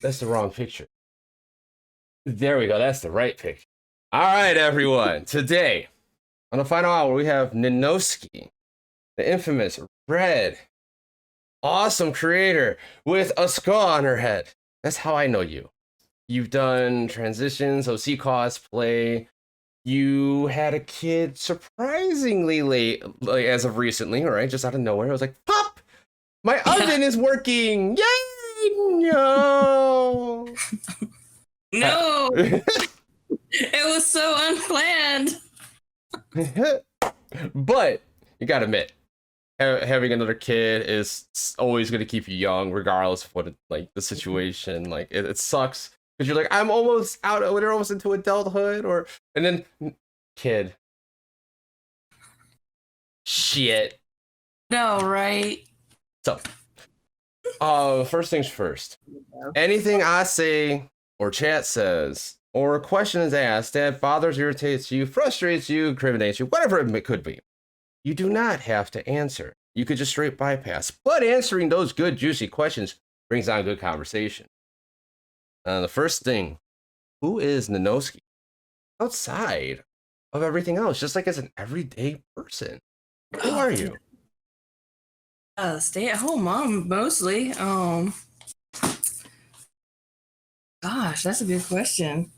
That's the wrong picture. There we go. That's the right picture. All right, everyone. Today, on the final hour, we have Ninoseky, the infamous red, awesome creator with a skull on her head. That's how I know you. You've done transitions, OC cosplay. You had a kid surprisingly late, like as of recently, right? Just out of nowhere. I was like, Pop, my oven is working. Yay! No. No, it was so unplanned. But you gotta admit, having another kid is always going to keep you young, regardless of what like the situation. Like it sucks because you're like, I'm almost out, we're almost into adulthood, and then kid, shit. No, right? So, first things first. Anything I say or chat says or a question is asked that bothers, irritates you, frustrates you, incriminates you, whatever it could be, you do not have to answer. You could just straight bypass. But answering those good, juicy questions brings on good conversation. The first thing, who is Ninoseky? Outside of everything else, just like as an everyday person. Who are you? Stay-at-home mom, mostly. Gosh, that's a good question.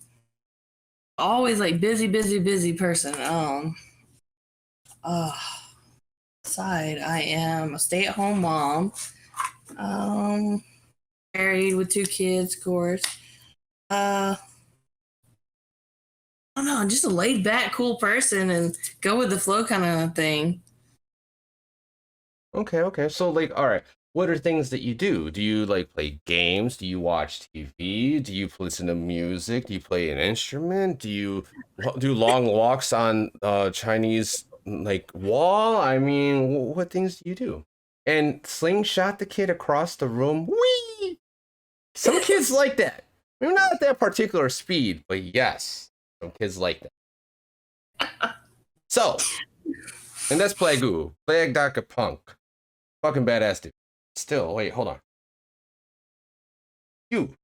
Always like busy person. Side, I am a stay-at-home mom. Married with 2 kids, of course. I don't know, just a laid-back, cool person and go with the flow kind of thing. Okay. So, like, all right. What are things that you do? Do you like play games? Do you watch TV? Do you listen to music? Do you play an instrument? Do you do long walks on Chinese like wall? I mean, what things do you do? And slingshot the kid across the room? Whee! Some kids like that. Maybe not at that particular speed, but yes, some kids like that. So, and that's Plague Dr. Punk. Fucking badass dude. Still, wait, hold on. You,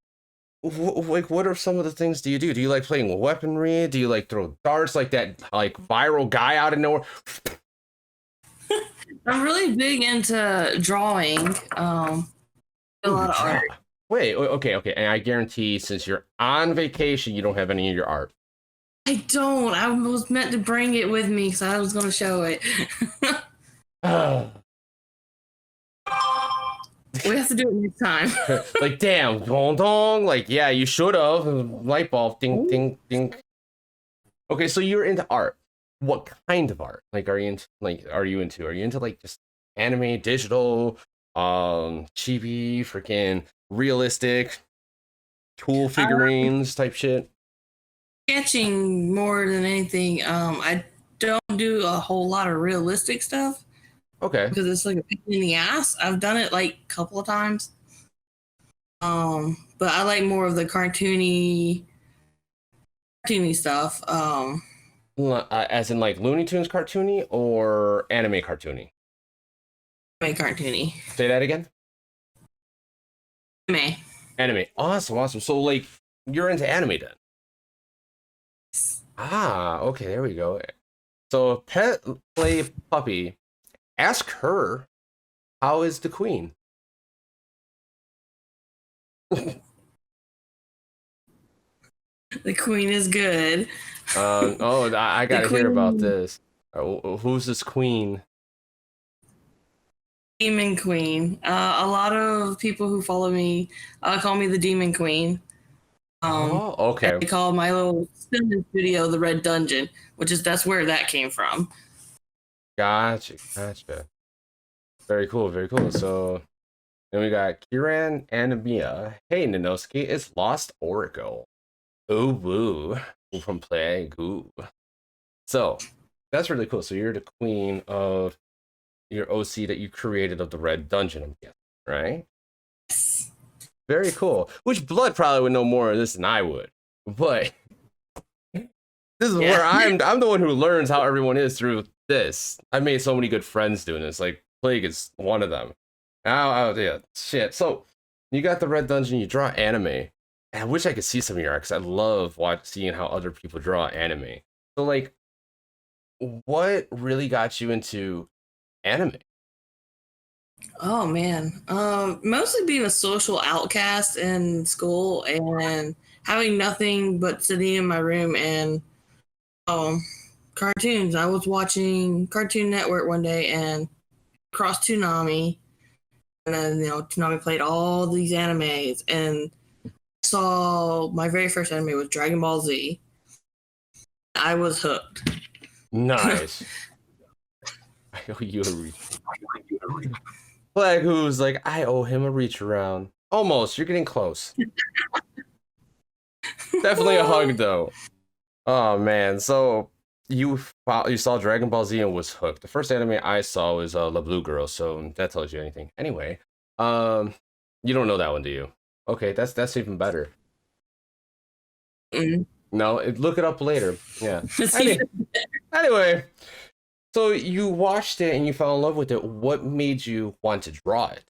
like, what are some of the things do you do? Do you like playing weaponry? Do you like throw darts like that, like viral guy out of nowhere? I'm really big into drawing. A lot of art. Wait, okay. And I guarantee since you're on vacation, you don't have any of your art. I don't. I was meant to bring it with me because I was going to show it. We have to do it next time. Like, damn, dong dong. Like, yeah, you should have. Light bulb, ding, ding, ding. Okay, so you're into art. What kind of art? Like, are you into like just anime, digital, chibi, freaking realistic, tool figurines type shit? Sketching more than anything. I don't do a whole lot of realistic stuff. Okay. Because it's like a pain in the ass. I've done it like a couple of times. But I like more of the cartoony stuff. As in like Looney Tunes cartoony or anime cartoony? Cartoony. Say that again? Anime. Awesome. So like you're into anime then? Okay, there we go. So pet play puppy. Ask her, how is the queen? The queen is good. I gotta hear about this. Who's this queen? Demon Queen. A lot of people who follow me call me the Demon Queen. Okay. They call my little spinning studio the Red Dungeon, that's where that came from. Gotcha. Very cool. So then we got Kiran and Mia. Hey, Ninoseky, it's Lost Oracle. Ooh, woo. From Plague. Ooh. So that's really cool. So you're the queen of your OC that you created of the Red Dungeon, I'm guessing, right? Yes. Very cool. Which Blood probably would know more of this than I would. But this is where I'm the one who learns how everyone is through this. I made so many good friends doing this. Like Plague is one of them. Yeah, shit. So You got the red dungeon. You draw anime. And I wish I could see some of your art because I love seeing how other people draw anime. So like, what really got you into anime? Oh man, mostly being a social outcast in school and having nothing but sitting in my room and cartoons. I was watching Cartoon Network one day and across Toonami, and then Toonami played all these animes, and saw my very first anime was Dragon Ball Z. I was hooked. Nice. I owe you a reach. Flag who's like, I owe him a reach around. Almost. You're getting close. Definitely a hug though. Oh man. So you saw Dragon Ball Z and was hooked. The first anime I saw was La Blue Girl, so that tells you anything. Anyway, you don't know that one, do you? Okay, that's even better. Mm. No, look it up later. Yeah. Anyway, so you watched it and you fell in love with it. What made you want to draw it?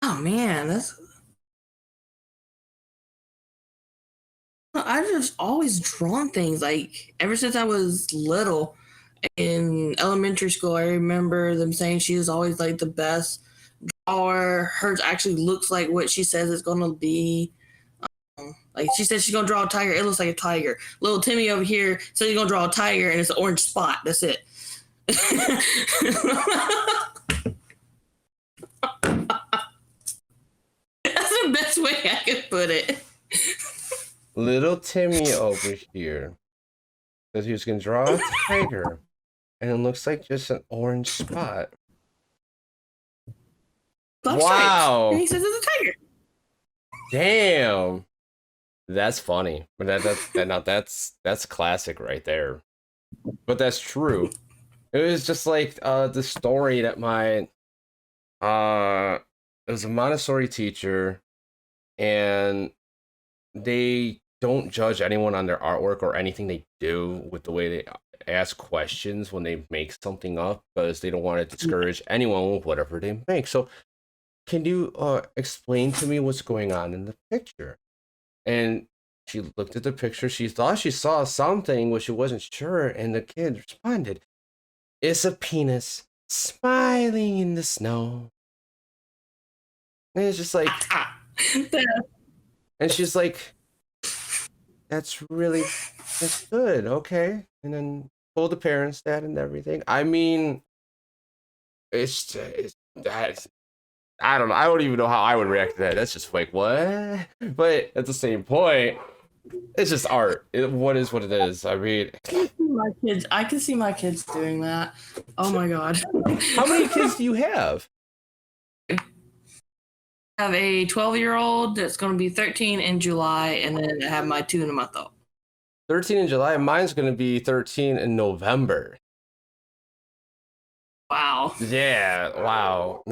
Oh man, I've just always drawn things like ever since I was little. In elementary school, I remember them saying she was always like the best drawer. Hers actually looks like what she says it's gonna be. Like she said she's gonna draw a tiger, it looks like a tiger. Little Timmy over here said he's gonna draw a tiger and it's an orange spot. That's it. That's the best way I could put it. Little Timmy over here says he was gonna draw a tiger, and it looks like just an orange spot. Black wow! Stripes. And he says it's a tiger. Damn, that's funny. But that's classic right there. But that's true. It was just like the story that my it was a Montessori teacher, and they don't judge anyone on their artwork or anything they do with the way they ask questions when they make something up because they don't want to discourage anyone with whatever they make. So, can you explain to me what's going on in the picture? And she looked at the picture. She thought she saw something, which she wasn't sure. And the kid responded, "It's a penis smiling in the snow." And it's just like, and she's like, that's good, okay. And then told the parents that and everything. I mean, it's that I don't know. I don't even know how I would react to that. That's just like what? But at the same point, it's just art. What is what it is. I mean, I can see my kids doing that. Oh my god. How many kids do you have? I have a 12-year-old that's going to be 13 in July, and then I have my 2-month-old. 13 in July. Mine's going to be 13 in November. Wow. Yeah. Wow.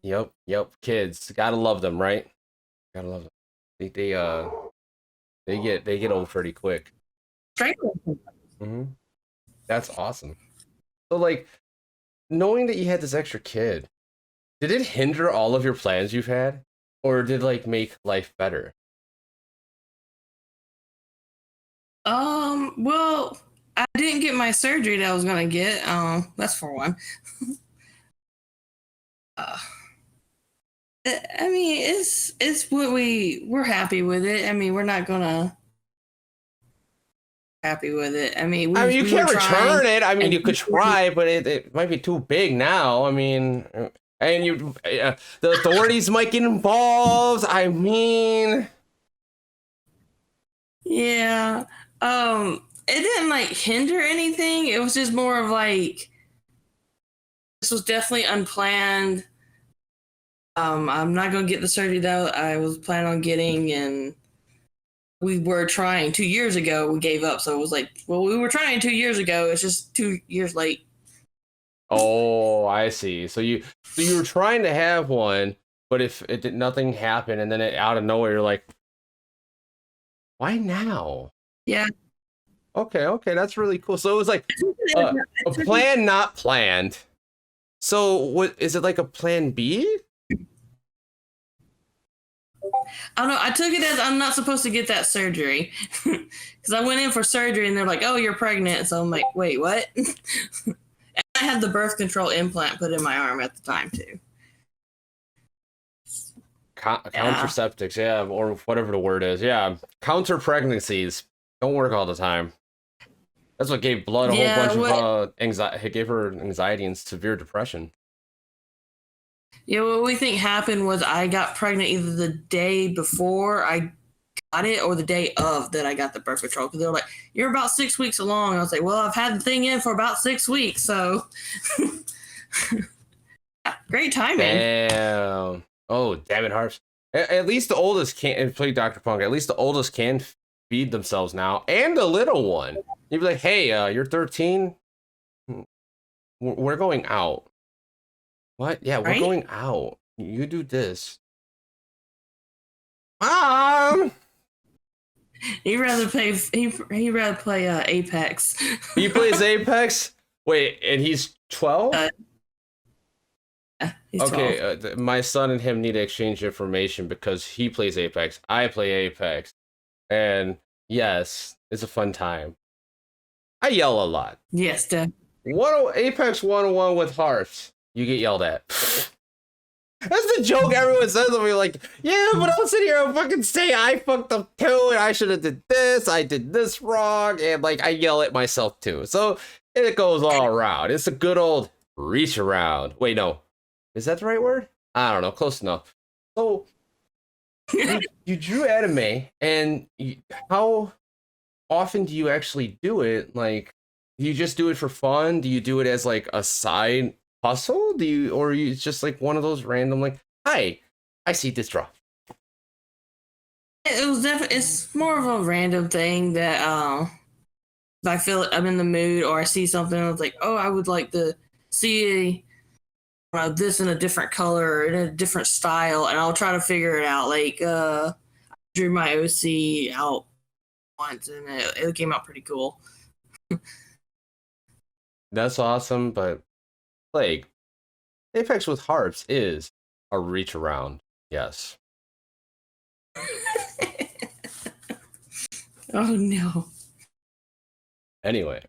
Yep. Kids, gotta love them, right? Gotta love them. They get old pretty quick. Mm-hmm. That's awesome. So like, knowing that you had this extra kid, did it hinder all of your plans you've had, or did like make life better? Well, I didn't get my surgery that I was gonna get. That's for one. I mean, it's what we're happy with it. I mean, we're not gonna happy with it. I mean, you can't return it. I mean, you could try, but it might be too big now. I mean, and the authorities might get involved. I mean, yeah. It didn't like hinder anything. It was just more of like this was definitely unplanned. I'm not gonna get the surgery that I was planning on getting, and we were trying 2 years ago. We gave up, so it was like, well, we were trying 2 years ago. It's just 2 years late. Oh, I see. So you were trying to have one, but if it did nothing happen, and then out of nowhere you're like, why now? Yeah. Okay, that's really cool. So it was like a plan not planned, So what is it like a plan B? I don't know. I took it as I'm not supposed to get that surgery because I went in for surgery and they're like, "Oh, you're pregnant." So I'm like, "Wait, what?" I had the birth control implant put in my arm at the time too. Yeah. Contraceptics, yeah, or whatever the word is. Yeah, counter pregnancies don't work all the time. That's what gave Blood a whole Yeah. bunch of What? anxiety. It gave her anxiety and severe depression. Yeah. What we think happened was I got pregnant either the day before I got it or the day of that I got the birth control because they were like, "You're about 6 weeks along." I was like, "Well, I've had the thing in for about 6 weeks, so great timing." Damn. Oh, damn it, Harps. At least the oldest can play Dr. Punk. At least the oldest can feed themselves now, and the little one. You'd be like, "Hey, you're 13. We're going out." What? Yeah, we're Right? going out. You do this. Mom! He'd rather play. He'd rather play Apex. He plays Apex? Wait, and he's 12? uh, he's Okay, 12. my son and him need to exchange information because he plays Apex. I play Apex. And yes, it's a fun time. I yell a lot. Yes, Apex 101 with hearts. You get yelled at. That's the joke everyone says to me, like, yeah, but I'll sit here and fucking say I fucked up too, and I should have did this, I did this wrong, and like I yell at myself too. So it goes all around. It's a good old reach around. Wait, no. Is that the right word? I don't know, close enough. So you drew anime, and how often do you actually do it? Like, do you just do it for fun? Do you do it as like a side hustle? Do you, or you just like one of those random like, hi, I see this draw. it was definitely. It's more of a random thing that if I feel I'm in the mood or I see something, I was like, oh, I would like to see this in a different color or in a different style, and I'll try to figure it out. Like, I drew my OC out once, and it came out pretty cool. That's awesome, but like Apex with harps is a reach around. Yes. Oh no. Anyway,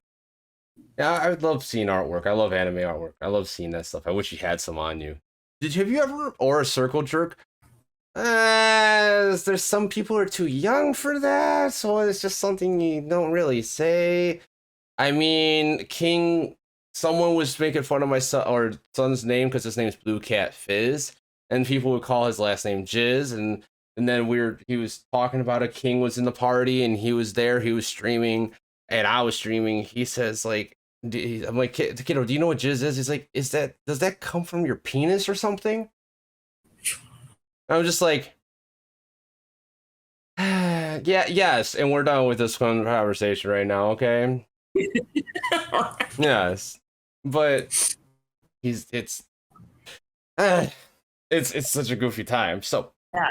yeah, I would love seeing artwork. I love anime artwork. I love seeing that stuff. I wish you had some on you. Have you ever or a circle jerk? There's some people who are too young for that, so it's just something you don't really say. I mean, someone was making fun of my son or son's name because his name's Blue Cat Fizz, and people would call his last name Jizz, and then he was talking about a King was in the party and he was there, he was streaming, and I was streaming. He says like, I'm like, kiddo, do you know what Jizz is? He's like, does that come from your penis or something? I was just like, yeah, yes, and we're done with this conversation right now, okay? Yes, but he's uh, it's such a goofy time. So Yeah.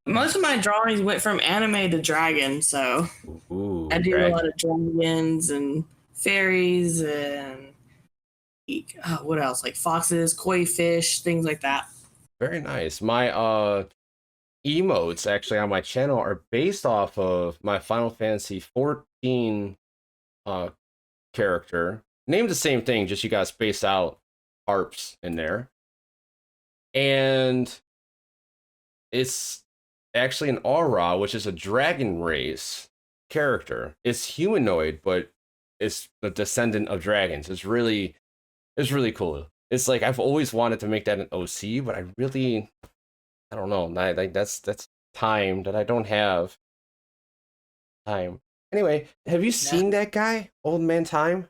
Most of my drawings went from anime to dragon, so ooh, I do a dragon. lot of dragons and fairies and what else? Like foxes, koi fish, things like that. Very nice. My emotes actually on my channel are based off of my Final Fantasy 14 uh character. Named the same thing, just you guys space out harps in there. And it's actually an aura, which is a dragon race character. It's humanoid, but it's the descendant of dragons. It's really cool. It's like I've always wanted to make that an OC, but I don't know. Like that's time that I don't have time. Anyway, have you Yeah. seen that guy, Old Man Time?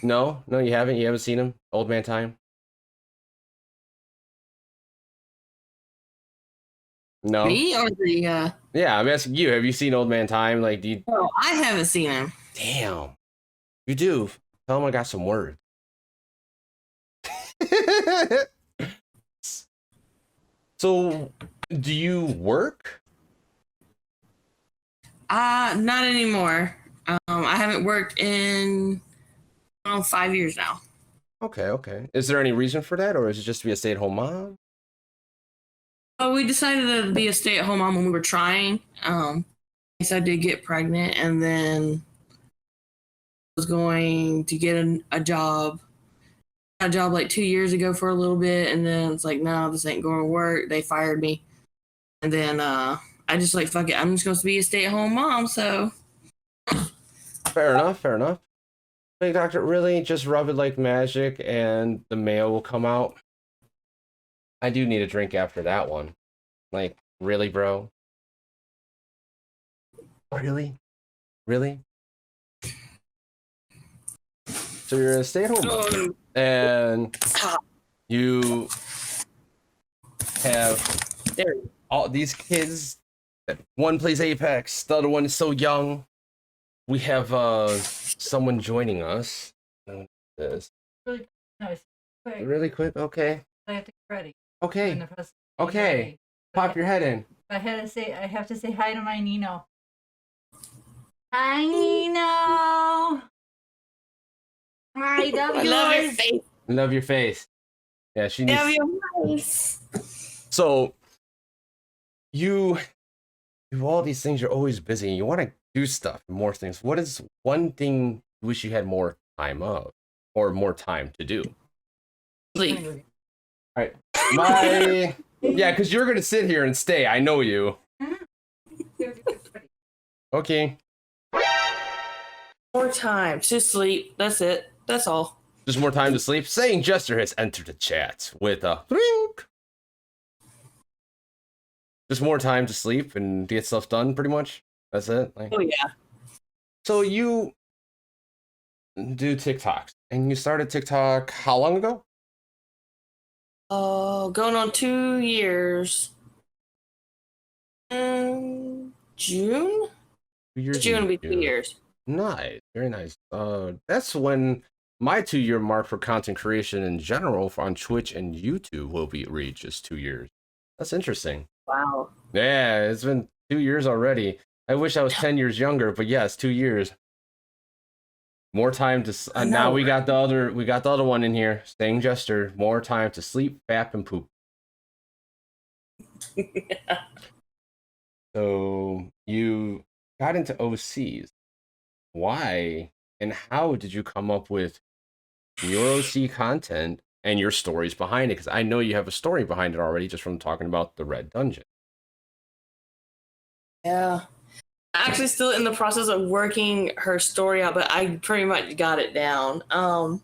No, no, you haven't. You haven't seen him, Old Man Time. No. Me or the Yeah, I'm asking you. Have you seen Old Man Time? Like, do you? Oh, I haven't seen him. Damn, you do. Tell him I got some words. So, do you work? Not anymore. I haven't worked in 5 years now. Okay, okay. Is there any reason for that, or is it just to be a stay-at-home mom? We decided to be a stay-at-home mom when we were trying. So I did get pregnant, and then was going to get a job. A job like 2 years ago for a little bit, and then it's like, no, this ain't going to work. They fired me, and then I just like, fuck it, I'm just going to be a stay-at-home mom. So Fair enough, fair enough. Hey, doctor, really? Just rub it like magic, and the mail will come out. I do need a drink after that one. Like, really, bro? Really? Really? So you're a stay-at-home mom, and you have all these kids. One plays Apex, the other one is so young. We have someone joining us. This Really nice. Quick. really quick. Okay. I have to get ready. Okay. Okay. Pop your head in. I have to say hi to my Nino. Hi, Nino. I love I yours. love your face. Love your face. Yeah, she needs. Love your face. So you do all these things. You're always busy. And you want to do stuff, more things. What is one thing you wish you had more time of, or more time to do? Sleep. All right, my yeah, because you're gonna sit here and stay. I know you. Okay. More time to sleep. That's it. That's all. Just more time to sleep. Saying Jester has entered the chat with a drink. Just more time to sleep and get stuff done, pretty much. That's it. Like, Oh yeah. so you do TikToks, and you started TikTok how long ago? Going on 2 years. June. 2 years. June will be 2 years. Nice, very nice. That's when my 2 year mark for content creation in general on Twitch and YouTube will be reached. Is 2 years. That's interesting. Wow. Yeah, it's been 2 years already. I wish I was 10 years younger, but yes, 2 years. More time to now we got the other one in here. Staying Jester. More time to sleep, fap, and poop. So you got into OCs. Why and how did you come up with your OC content and your stories behind it? Because I know you have a story behind it already just from talking about the Red Dungeon. Yeah. Actually still in the process of working her story out, but I pretty much got it down. Only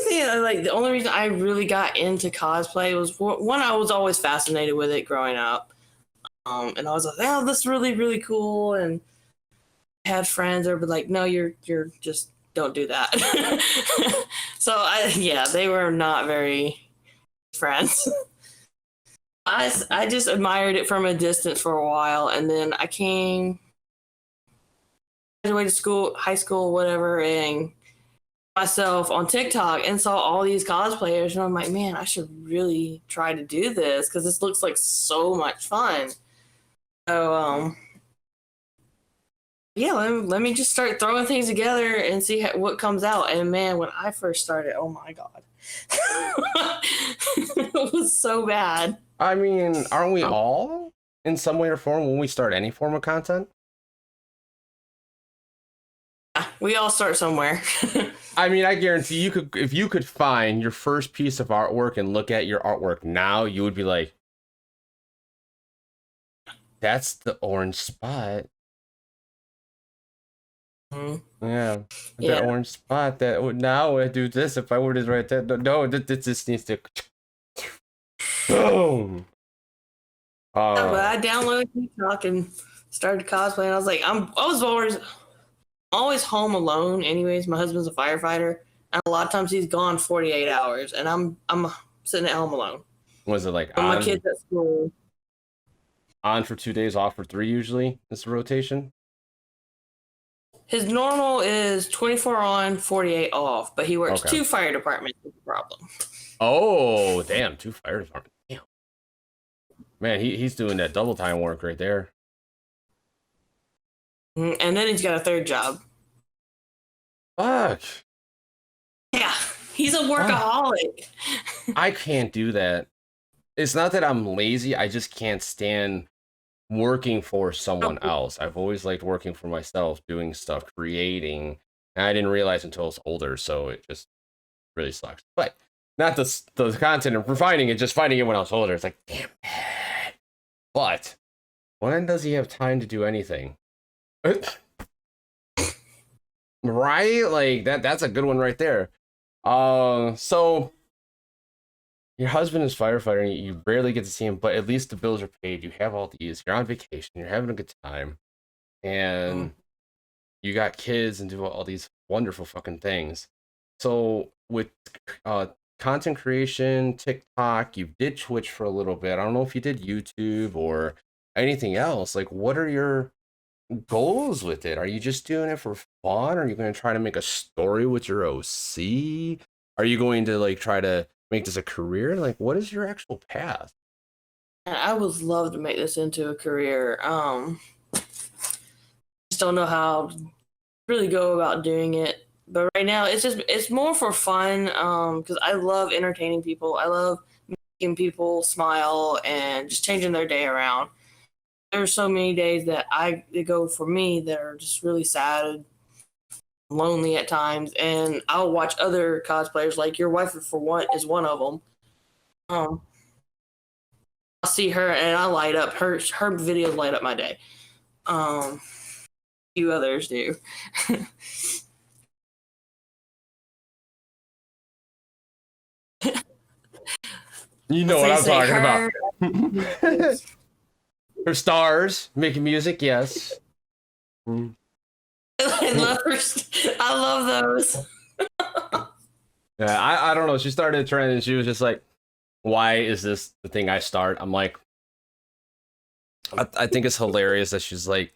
thing, the only reason I really got into cosplay was one, I was always fascinated with it growing up. And I was like, oh, this is really, really cool. And I had friends that were like, no, you're just don't do that. So they were not very friends. I just admired it from a distance for a while, and then I graduated school, high school, whatever, and myself on TikTok and saw all these cosplayers, and I'm like, man, I should really try to do this because this looks like so much fun. So let me just start throwing things together and see what comes out. And man, when I first started, oh my god, it was so bad. I mean, aren't we all in some way or form when we start any form of content? Yeah, we all start somewhere. I mean, I guarantee you could, if you could find your first piece of artwork and look at your artwork now, you would be like, that's the orange spot. Mm-hmm. Yeah, the orange spot that now I do this. If I were to write that, no, this needs to boom. But I downloaded TikTok and started cosplaying. I was like, I was always home alone. Anyways, my husband's a firefighter, and a lot of times he's gone 48 hours, and I'm sitting at home alone. Was it like my kids at school? On for 2 days, off for 3 usually. It's a rotation. His normal is 24 on, 48 off, but he works 2 fire departments. Is the problem. Oh, damn, 2 fire departments. Damn. Man, he's doing that double time work right there. And then he's got a third job. Fuck. Yeah, he's a workaholic. I can't do that. It's not that I'm lazy. I just can't stand working for someone else. I've always liked working for myself, doing stuff, creating. And I didn't realize until I was older, so it just really sucks. But not the content of finding it, just finding it when I was older. It's like, damn it. But when does he have time to do anything? Right? Like that's a good one right there. So your husband is firefighter and you barely get to see him, but at least the bills are paid. You have all these, you're on vacation, you're having a good time, and you got kids and do all these wonderful fucking things. So with content creation, TikTok, you did Twitch for a little bit. I don't know if you did YouTube or anything else. Like, what are your goals with it? Are you just doing it for fun? Are you going to try to make a story with your OC? Are you going to like try to make this a career? Like, what is your actual path? I would love to make this into a career. Just don't know how to really go about doing it. But right now, it's more for fun. Because I love entertaining people. I love making people smile and just changing their day around. There's so many days that go for me that are just really sad, lonely at times, and I'll watch other cosplayers, like your wife for one is one of them. I'll see her and I light up her videos light up my day. A few others do. You know what I'm talking about. Her stars making music, yes. I love those. Yeah, I don't know. She started a trend and she was just like, why is this the thing I start? I'm like, I think it's hilarious that she's like,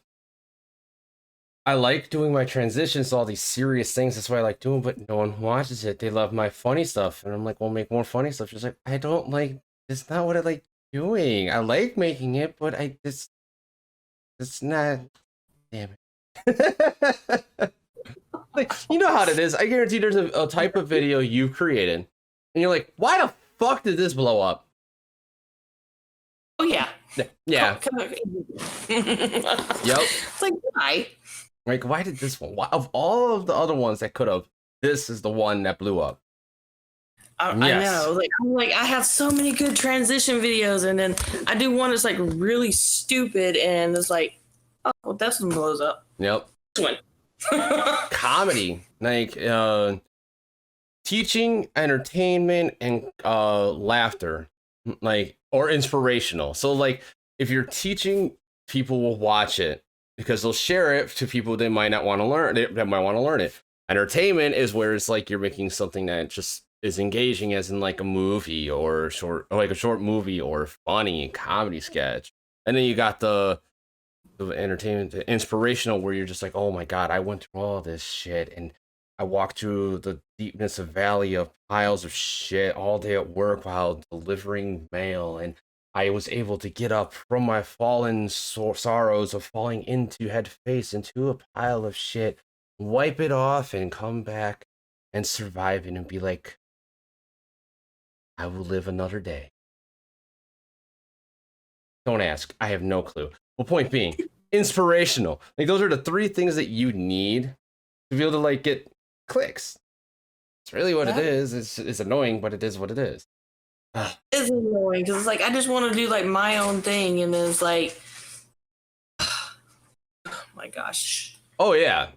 I like doing my transitions to all these serious things. That's why I like doing, but no one watches it. They love my funny stuff. And I'm like, well, make more funny stuff. She's like, I don't like, it's not what I like doing. I like making it, but it's not, damn it. Like, you know how it is. I guarantee there's a type of video you've created, and you're like, why the fuck did this blow up? Oh yeah. Yeah. Yep. It's like, why? Like, why did this one? Why, of all of the other ones that could have, this is the one that blew up. I know. Like, I have so many good transition videos, and then I do one that's like really stupid, and it's like, oh, well, this one blows up. Yep. This one. Comedy, like teaching, entertainment, and laughter, like, or inspirational. So like, if you're teaching, people will watch it because they'll share it to people they might not want to learn, that might want to learn it. Entertainment is where it's like you're making something that just is engaging, as in like a movie or like a short movie or funny comedy sketch. And then you got the entertainment, the inspirational, where you're just like, oh my god, I went through all this shit and I walked through the deepness of valley of piles of shit all day at work while delivering mail, and I was able to get up from my fallen sorrows of falling into head face into a pile of shit, wipe it off, and come back and survive it and be like, I will live another day. Don't ask. I have no clue. Well, point being, inspirational. Like, those are the three things that you need to be able to like get clicks. It's really what it is. It's annoying, but it is what it is. It's annoying because it's like I just want to do like my own thing, and then it's like, oh my gosh. Oh yeah,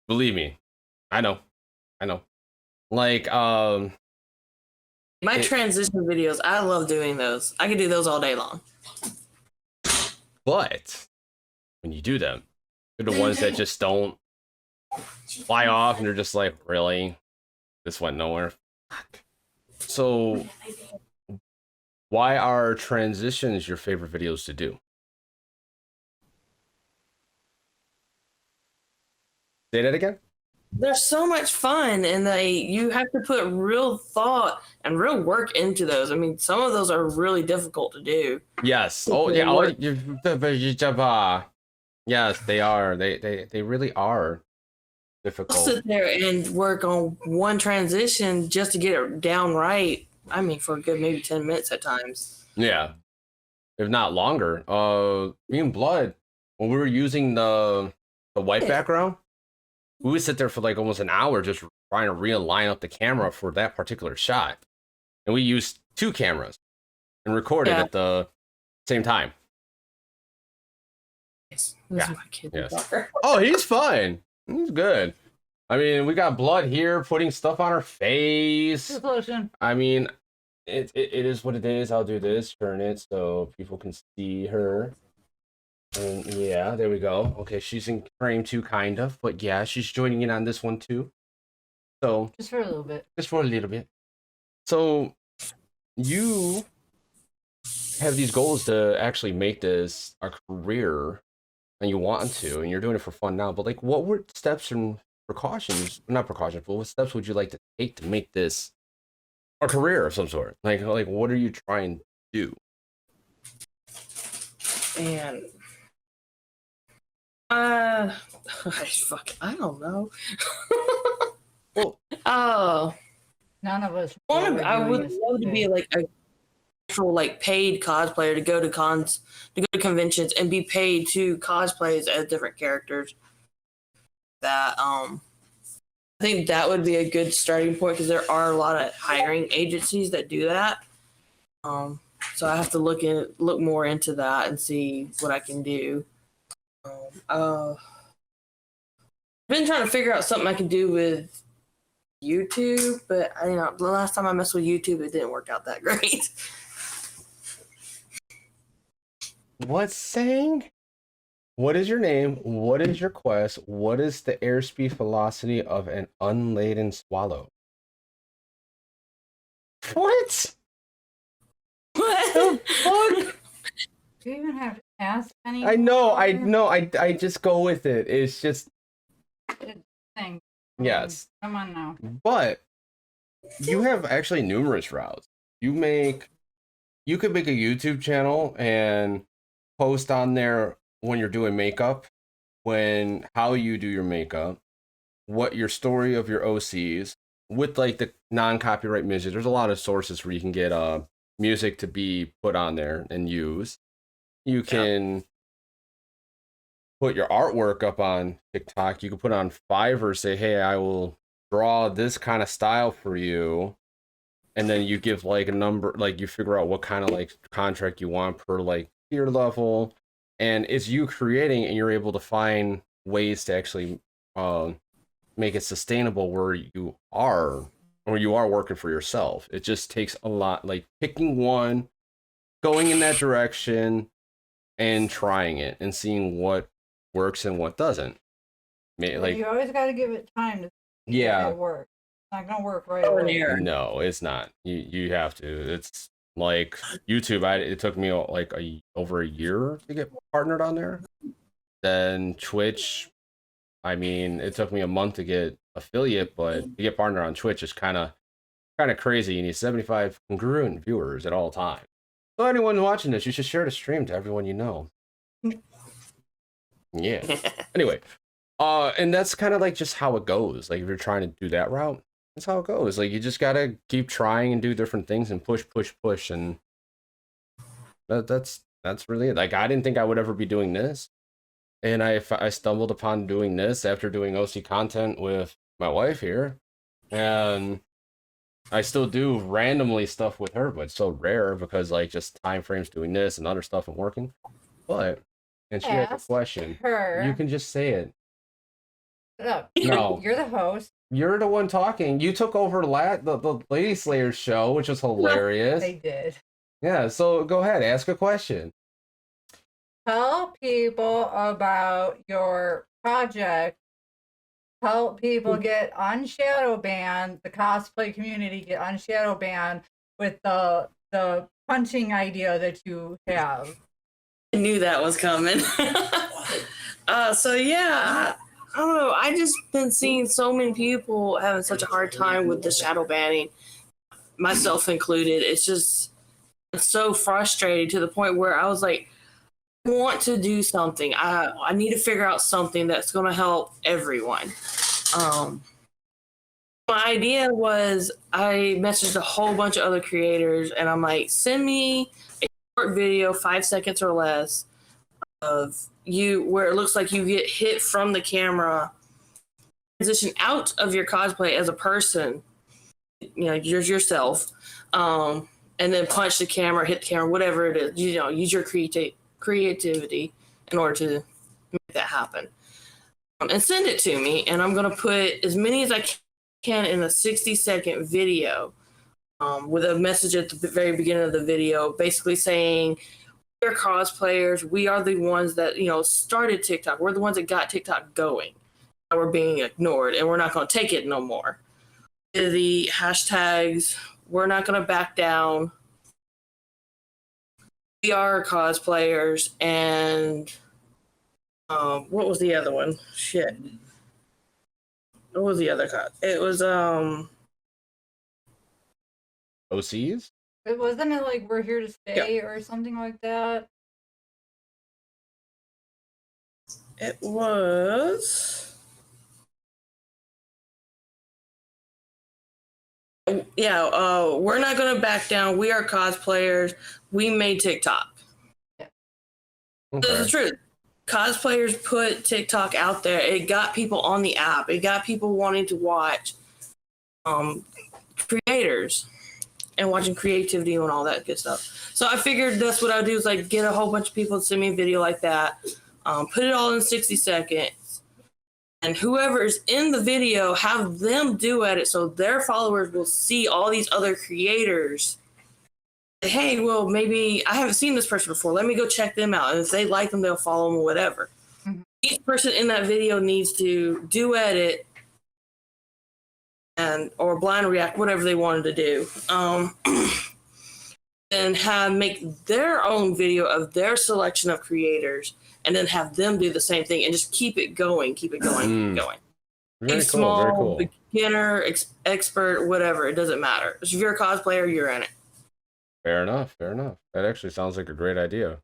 believe me, I know. Like my transition videos, I love doing those. I can do those all day long. But when you do them, they're the ones that just don't fly off, and they're just like, really, this went nowhere. So why are transitions your favorite videos to do? Say that again? They're so much fun, and you have to put real thought and real work into those. I mean, some of those are really difficult to do. Yes. Oh yeah. Yes, they are. They really are I'll difficult. sit there and work on one transition just to get it down right. I mean, for a good maybe 10 minutes at times. Yeah, if not longer. Me and Blood, when we were using the white background, we would sit there for like almost an hour just trying to realign up the camera for that particular shot, and we used two cameras and recorded Yeah. at the same time. This Yeah. is my kid. Yes. Oh, he's fine. He's good. I mean, we got Blood here putting stuff on her face. Resolution. I mean, it is what it is. I'll do this, turn it so people can see her. And yeah, there we go. Okay, she's in frame too, kind of, but yeah, she's joining in on this one too. So Just for a little bit. just for a little bit. So you have these goals to actually make this a career, and you want to, and you're doing it for fun now. But like, what were steps and precautions? Not precautions, but what steps would you like to take to make this a career of some sort? Like what are you trying to do? And I don't know. Well, Oh, None of us. know what we're I doing would this love to be day. like a actual like paid cosplayer to go to cons, to go to conventions, and be paid to cosplays as different characters. That I think that would be a good starting point because there are a lot of hiring agencies that do that. So I have to look more into that and see what I can do. I've been trying to figure out something I can do with YouTube, but the last time I messed with YouTube, it didn't work out that great. what's saying? What is your name? What is your quest? What is the airspeed velocity of an unladen swallow? What? What? Fuck? Do you even have to ask any? I know, I just go with it. It's just Thing. yes. Come on now. But you have actually numerous routes. You could make a YouTube channel and post on there when you're doing makeup, how you do your makeup, what your story of your OCs with like the non-copyright music. There's a lot of sources where you can get music to be put on there and use. You can put your artwork up on TikTok. You can put on Fiverr, say, hey, I will draw this kind of style for you. And then you give like a number, like you figure out what kind of like contract you want per like tier level. And it's you creating, and you're able to find ways to actually make it sustainable where you are working for yourself. It just takes a lot, like picking one, going in that direction, and trying it and seeing what works and what doesn't. Like You always got to give it time to yeah, it work. It's not gonna work right away. no, it's not. You have to. It's like YouTube. It took me like over a year to get partnered on there. Then Twitch. I mean, it took me a month to get affiliate, but to get partnered on Twitch is kind of crazy. You need 75 congruent viewers at all times. So anyone watching this, you should share the stream to everyone you know. Yeah. Anyway, and that's kind of like just how it goes. Like if you're trying to do that route, that's how it goes. Like you just gotta keep trying and do different things and push, and that's really it. Like I didn't think I would ever be doing this, and I stumbled upon doing this after doing OC content with my wife here, and I still do randomly stuff with her, but it's so rare because like just time frames doing this and other stuff and working. But and she has a Ask question. her. You can just say it. Shut up. No. You're the host. You're the one talking. You took over the Lady Slayers show, which was hilarious. They did. Yeah, so go ahead, ask a question. Tell people about your project. Help people get unshadow banned. The cosplay community get unshadow banned with the punching idea that you have. I knew that was coming. So yeah, I don't know. I just been seeing so many people having such a hard time with the shadow banning, myself included. It's so frustrating to the point where I was like, want to do something. I need to figure out something that's going to help everyone. My idea was I messaged a whole bunch of other creators, and I'm like, send me a short video, 5 seconds or less, of you where it looks like you get hit from the camera, transition out of your cosplay as a person, you know, you're yourself, and then punch the camera, hit the camera, whatever it is, you know, use your creativity in order to make that happen. And send it to me, and I'm going to put as many as I can in a 60-second video, with a message at the very beginning of the video, basically saying, we're cosplayers, we are the ones that, you know, started TikTok, we're the ones that got TikTok going, and we're being ignored, and we're not going to take it no more. The hashtags, we're not going to back down, we are cosplayers, and what was the other one? Shit. What was the other card? It was OCs? It wasn't it like we're here to stay or something like that? It was. Yeah, we're not gonna back down. We are cosplayers. We made TikTok. Yeah. Okay. This is the truth. Cosplayers put TikTok out there. It got people on the app. It got people wanting to watch creators and watching creativity and all that good stuff. So I figured that's what I would do, is like get a whole bunch of people to send me a video like that, put it all in 60 seconds, and whoever is in the video, have them do edit so their followers will see all these other creators. Hey, well, maybe I haven't seen this person before. Let me go check them out. And if they like them, they'll follow them or whatever. Mm-hmm. Each person in that video needs to do edit or blind react, whatever they wanted to do. And make their own video of their selection of creators, and then have them do the same thing, and just keep it going. Keep it going. Very cool, small, very cool. Beginner, expert, whatever. It doesn't matter. If you're a cosplayer, you're in it. Fair enough. That actually sounds like a great idea.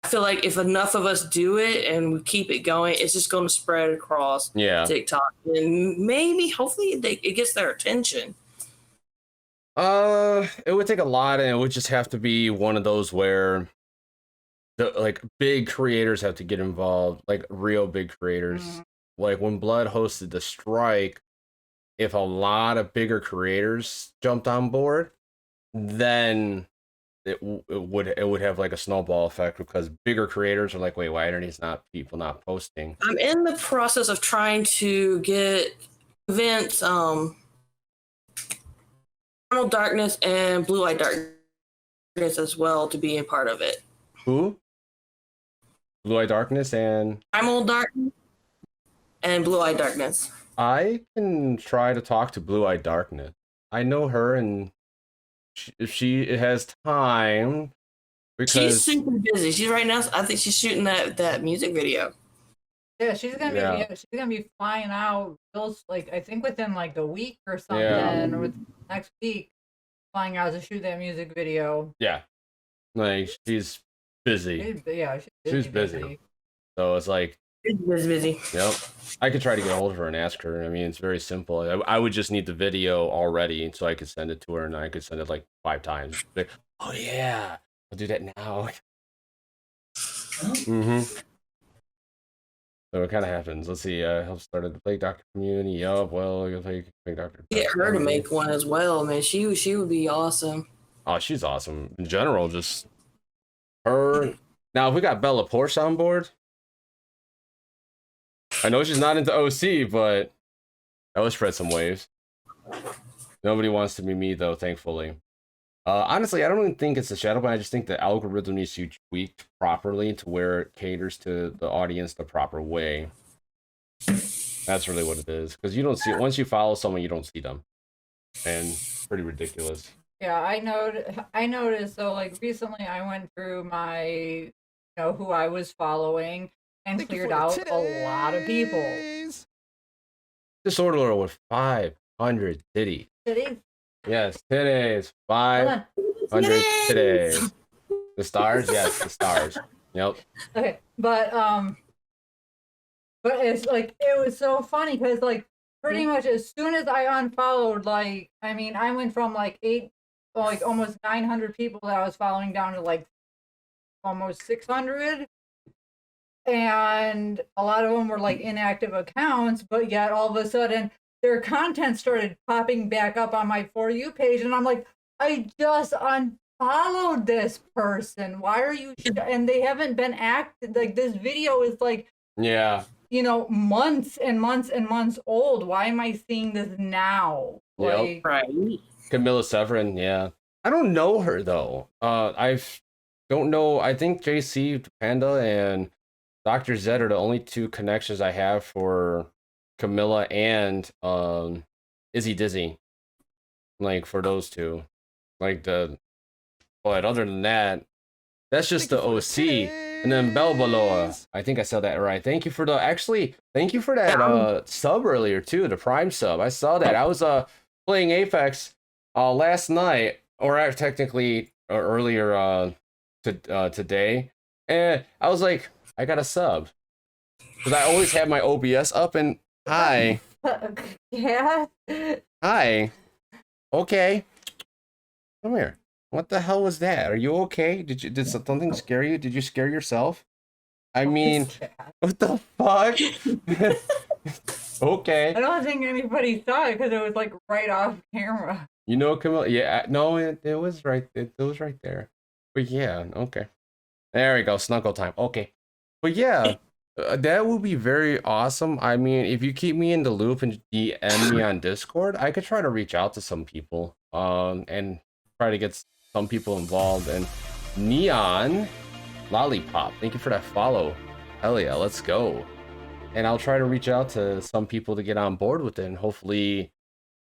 I feel like if enough of us do it and we keep it going, it's just going to spread across TikTok, and maybe, hopefully, it gets their attention. It would take a lot, and it would just have to be one of those where the big creators have to get involved, like real big creators. Mm-hmm. Like when Blood hosted the strike, if a lot of bigger creators jumped on board, then it would have like a snowball effect, because bigger creators are like, wait, why are these people not posting? I'm in the process of trying to convince Eternal Darkness and Blue Eye Darkness as well to be a part of it. Who? Blue Eye Darkness and Primal Darkness and Blue Eye Darkness. I can try to talk to Blue Eye Darkness. I know her, and if she has time, because she's super busy. She's right now, I think she's shooting that music video. Yeah, she's gonna be flying out. I think within like a week or something, or next week, flying out to shoot that music video. Yeah, like she's busy. She's busy. So it's like busy. Yep. I could try to get a hold of her and ask her. I mean, it's very simple. I would just need the video already, so I could send it to her, and I could send it like 5 times. Like, oh yeah, I'll do that now. Mm-hmm. So it kind of happens. Let's see. Help started the Plague Doctor community. Yup. Well, you'll Plague Doctor. Get her to make one as well, man. She would be awesome. Oh, she's awesome in general. Just her. Now, if we got Bella Porsche on board, I know she's not into OC, but that would spread some waves. Nobody wants to be me, though, thankfully. Honestly, I don't even think it's a shadow ban. I just think the algorithm needs to be tweaked properly to where it caters to the audience the proper way. That's really what it is. Because you don't see, once you follow someone, you don't see them. And it's pretty ridiculous. Yeah, I noticed, so like recently I went through my, who I was following, and cleared out a lot of people. Disorder with 500 titties. Titties? Yes, titties. 500 titties. The stars? Yes, the stars. Yep. Okay, but it's like it was so funny because like pretty much as soon as I unfollowed, like I mean, I went from like almost 900 people that I was following down to like almost 600, and a lot of them were like inactive accounts. But yet all of a sudden, their content started popping back up on my For You page, and I'm like, I just unfollowed this person. Why are you? And they haven't been active. Like this video is like, Yeah. you know, months and months and months old. Why am I seeing this now? Yep. Like, Right. Camilla Severin, yeah. I don't know her though. I don't know. I think JC Panda and Dr. Zed are the only two connections I have for Camilla and Izzy Dizzy. Like for those two. Like but other than that, that's just the OC. And then Belbaloa. I think I said that right. Thank you for that sub earlier too, the Prime sub. I saw that. I was playing Apex last night, or technically earlier today. And I was like, I got a sub. Because I always have my OBS up and hi. yeah. Hi. Okay. Come here. What the hell was that? Are you okay? Did something scare you? Did you scare yourself? I mean, what the fuck? Okay. I don't think anybody saw it because it was like right off camera. You know, Camilla. Yeah, no, it was right. It was right there. But yeah, okay. There we go. Snuggle time. Okay. But yeah, that would be very awesome. I mean, if you keep me in the loop and DM me on Discord, I could try to reach out to some people. And try to get some people involved. And Neon Lollipop, thank you for that follow. Hell yeah, let's go. And I'll try to reach out to some people to get on board with it, and hopefully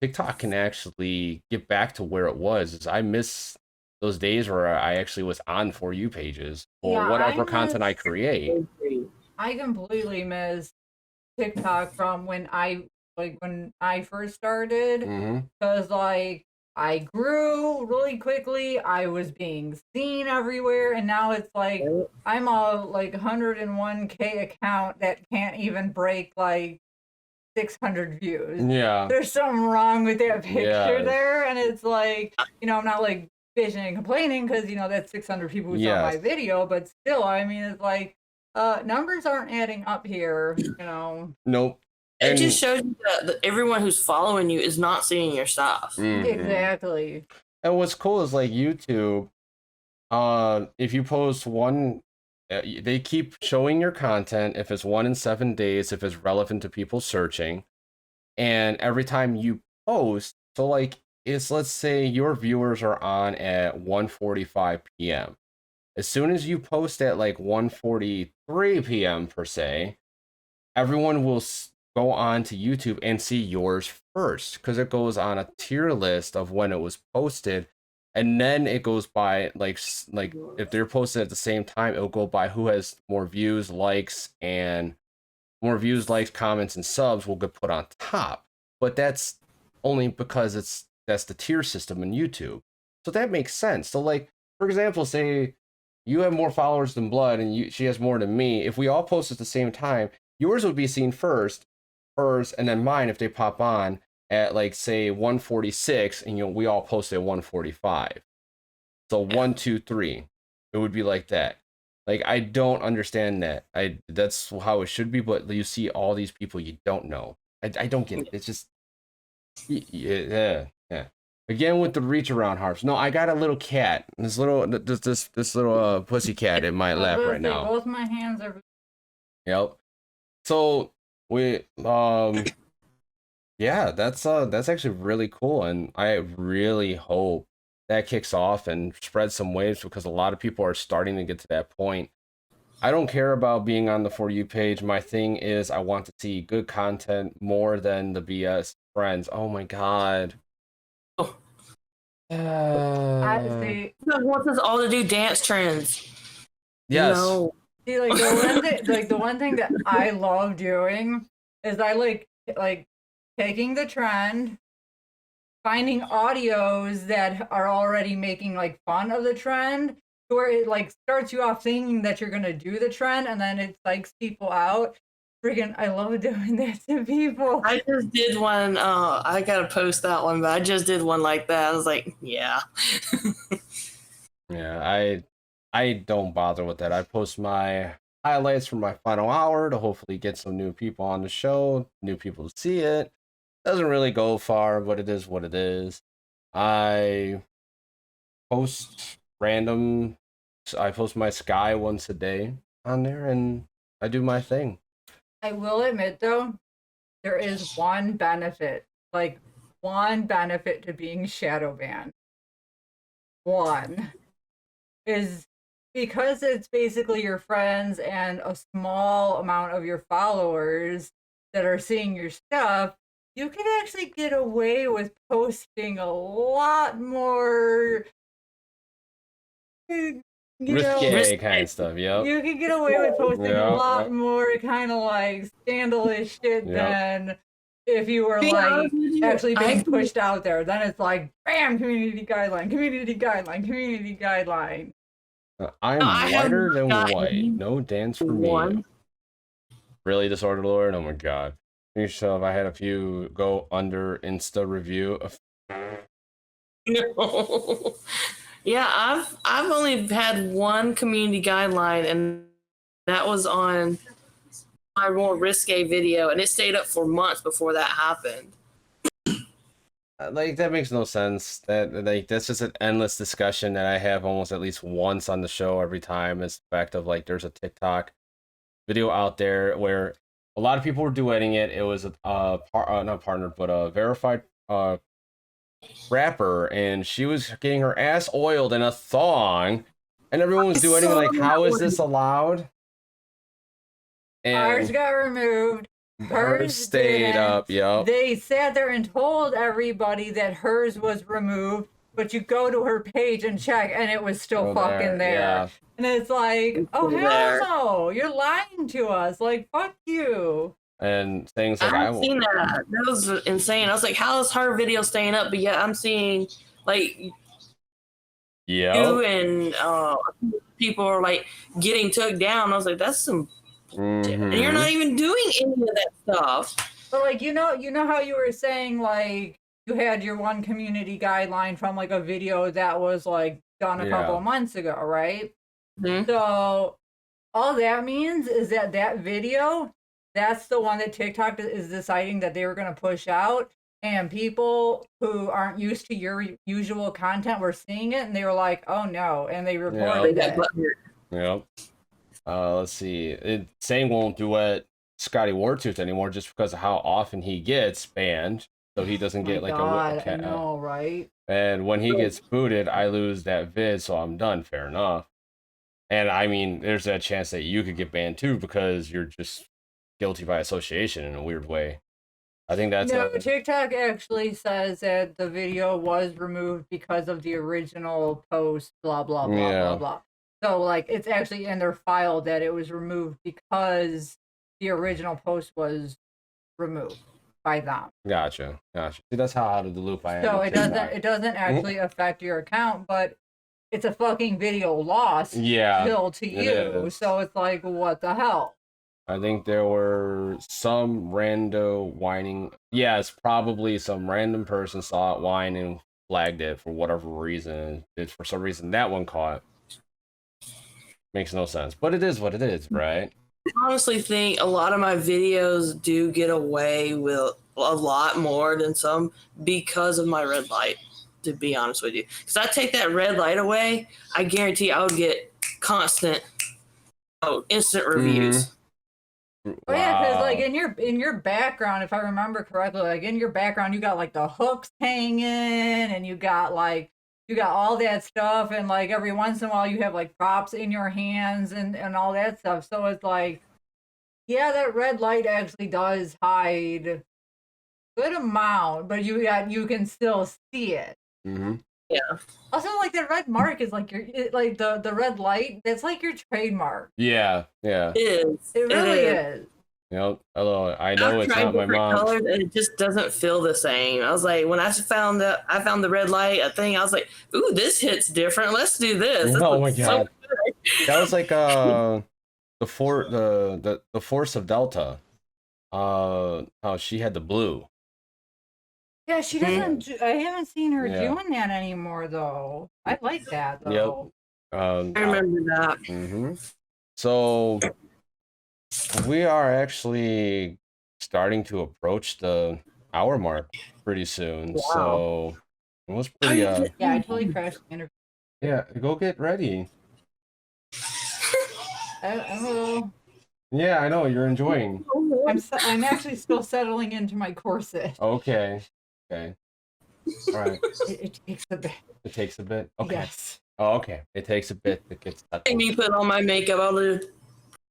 TikTok can actually get back to where it was. I miss those days where I actually was on For You pages or whatever content I create. I completely miss TikTok from when I first started, because like I grew really quickly. I was being seen everywhere, and now it's like I'm a like 101K account that can't even break like 600 views. Yeah. There's something wrong with that picture there, and it's like, you know, I'm not like bitching and complaining because, you know, that's 600 people who saw my video, but still, I mean, it's like numbers aren't adding up here, you know. Nope. It just shows you that everyone who's following you is not seeing your stuff. Exactly. And what's cool is like YouTube, if you post one, they keep showing your content if it's 1 in 7 days, if it's relevant to people searching. And every time you post, so like let's say your viewers are on at 1:45 p.m. As soon as you post at like 1:43 p.m. per se, everyone will go on to YouTube and see yours first, because it goes on a tier list of when it was posted, and then it goes by like if they're posted at the same time, it'll go by who has more views, likes, comments, and subs will get put on top. But that's only because that's the tier system in YouTube, so that makes sense. So like, for example, say you have more followers than Blood and she has more than me. If we all post at the same time, yours would be seen first, hers, and then mine if they pop on at like say 1:46, and we all post at 1:45. So 1, 2, 3. It would be like that. Like, I don't understand that. That's how it should be, but you see all these people you don't know. I don't get it. It's just yeah. Again with the reach around harps. No, I got a little cat. This little pussy cat in my lap right now. Both my hands are. Yep. So we yeah, that's actually really cool, and I really hope that kicks off and spreads some waves, because a lot of people are starting to get to that point. I don't care about being on the For You page. My thing is I want to see good content more than the BS friends. Oh my god. I see. Wants us all to do dance trends. Yes. No. See, like the one thing that I love doing is I like taking the trend, finding audios that are already making like fun of the trend, where it like starts you off thinking that you're gonna do the trend and then it psychs people out. Freaking, I love doing that to people. I just did one. I gotta post that one, but I just did one like that. I was like, yeah. Yeah, I don't bother with that. I post my highlights from my final hour to hopefully get some new people on the show, new people to see it. Doesn't really go far, but it is what it is. I post random. I post my sky once a day on there, and I do my thing. I will admit though, there is one benefit, like one benefit to being shadow banned. One is because it's basically your friends and a small amount of your followers that are seeing your stuff, you can actually get away with posting a lot more Risque kind of stuff, yep. You can get away with posting a lot more kind of like scandalous shit than if you were like actually being pushed out there. Then it's like, bam, community guideline, community guideline, community guideline. I'm whiter than white. No dance for me. Really, Disordered Lord? Oh my god. Yourself, I had a few go under Insta review. No. Yeah, I've only had one community guideline, and that was on my more risque video, and it stayed up for months before that happened. Like, that makes no sense. That's just an endless discussion that I have almost at least once on the show every time. Is the fact of like there's a TikTok video out there where a lot of people were duetting it. It was not partnered, but a verified rapper, and she was getting her ass oiled in a thong, and everyone was duetting like, how is this allowed? And ours got removed. Hers stayed up. Yep. They sat there and told everybody that hers was removed, but you go to her page and check, and it was still fucking there. Yeah. And it's like, oh hell no, you're lying to us. Like, fuck you. And things like I've seen that. That was insane. I was like, how is her video staying up? But yet I'm seeing like you and people are like getting took down. I was like, that's some shit. And you're not even doing any of that stuff. But like, you know how you were saying like you had your one community guideline from like a video that was like done a couple of months ago, right? So all that means is that video, that's the one that TikTok is deciding that they were going to push out, and people who aren't used to your usual content were seeing it, and they were like, "Oh no!" and they reported it. Yep. Let's see. Saying won't duet Scotty Wartooth anymore just because of how often he gets banned, so he doesn't get like I know, right? And when he gets booted, I lose that vid, so I'm done. Fair enough. And I mean, there's that chance that you could get banned too because you're just guilty by association in a weird way. I think that's TikTok actually says that the video was removed because of the original post, blah blah blah blah blah. So like it's actually in their file that it was removed because the original post was removed by them. Gotcha. See, that's how out of the loop I am. So it doesn't actually affect your account, but it's a fucking video loss still to you. So it's like, what the hell? I think there were some rando whining. Yes, probably some random person saw it whine and flagged it for whatever reason. For some reason, that one caught. Makes no sense, but it is what it is, right? I honestly think a lot of my videos do get away with a lot more than some because of my red light, to be honest with you. Because I take that red light away, I guarantee I would get constant, instant reviews. Oh yeah, because like in your background, if I remember correctly, like in your background you got like the hooks hanging, and you got all that stuff, and like every once in a while you have like props in your hands and all that stuff. So it's like, yeah, that red light actually does hide a good amount, but you can still see it. Yeah. Also, like the red mark is like the red light. That's like your trademark. Yeah. It really is. Although I know I've it's tried not my different mom. colors and it just doesn't feel the same. I was like, when I found the red light thing, I was like, ooh, this hits different. Let's do this. This Oh my looks so god, that was like the Force of Delta. How she had the blue. Yeah, she doesn't. I haven't seen her Yeah. doing that anymore, though. I like that, Yep. though. I remember that. Mm-hmm. So we are actually starting to approach the hour mark pretty soon. Wow. So it was pretty. Yeah, I totally crashed the interview. Yeah, go get ready. I'm a little. Yeah, I know you're enjoying. I'm actually still settling into my corset. Okay. Okay. All right. It takes a bit. It takes a bit. Okay. Yes. Oh, okay. It takes a bit to get And settled. me put on my makeup, I'll do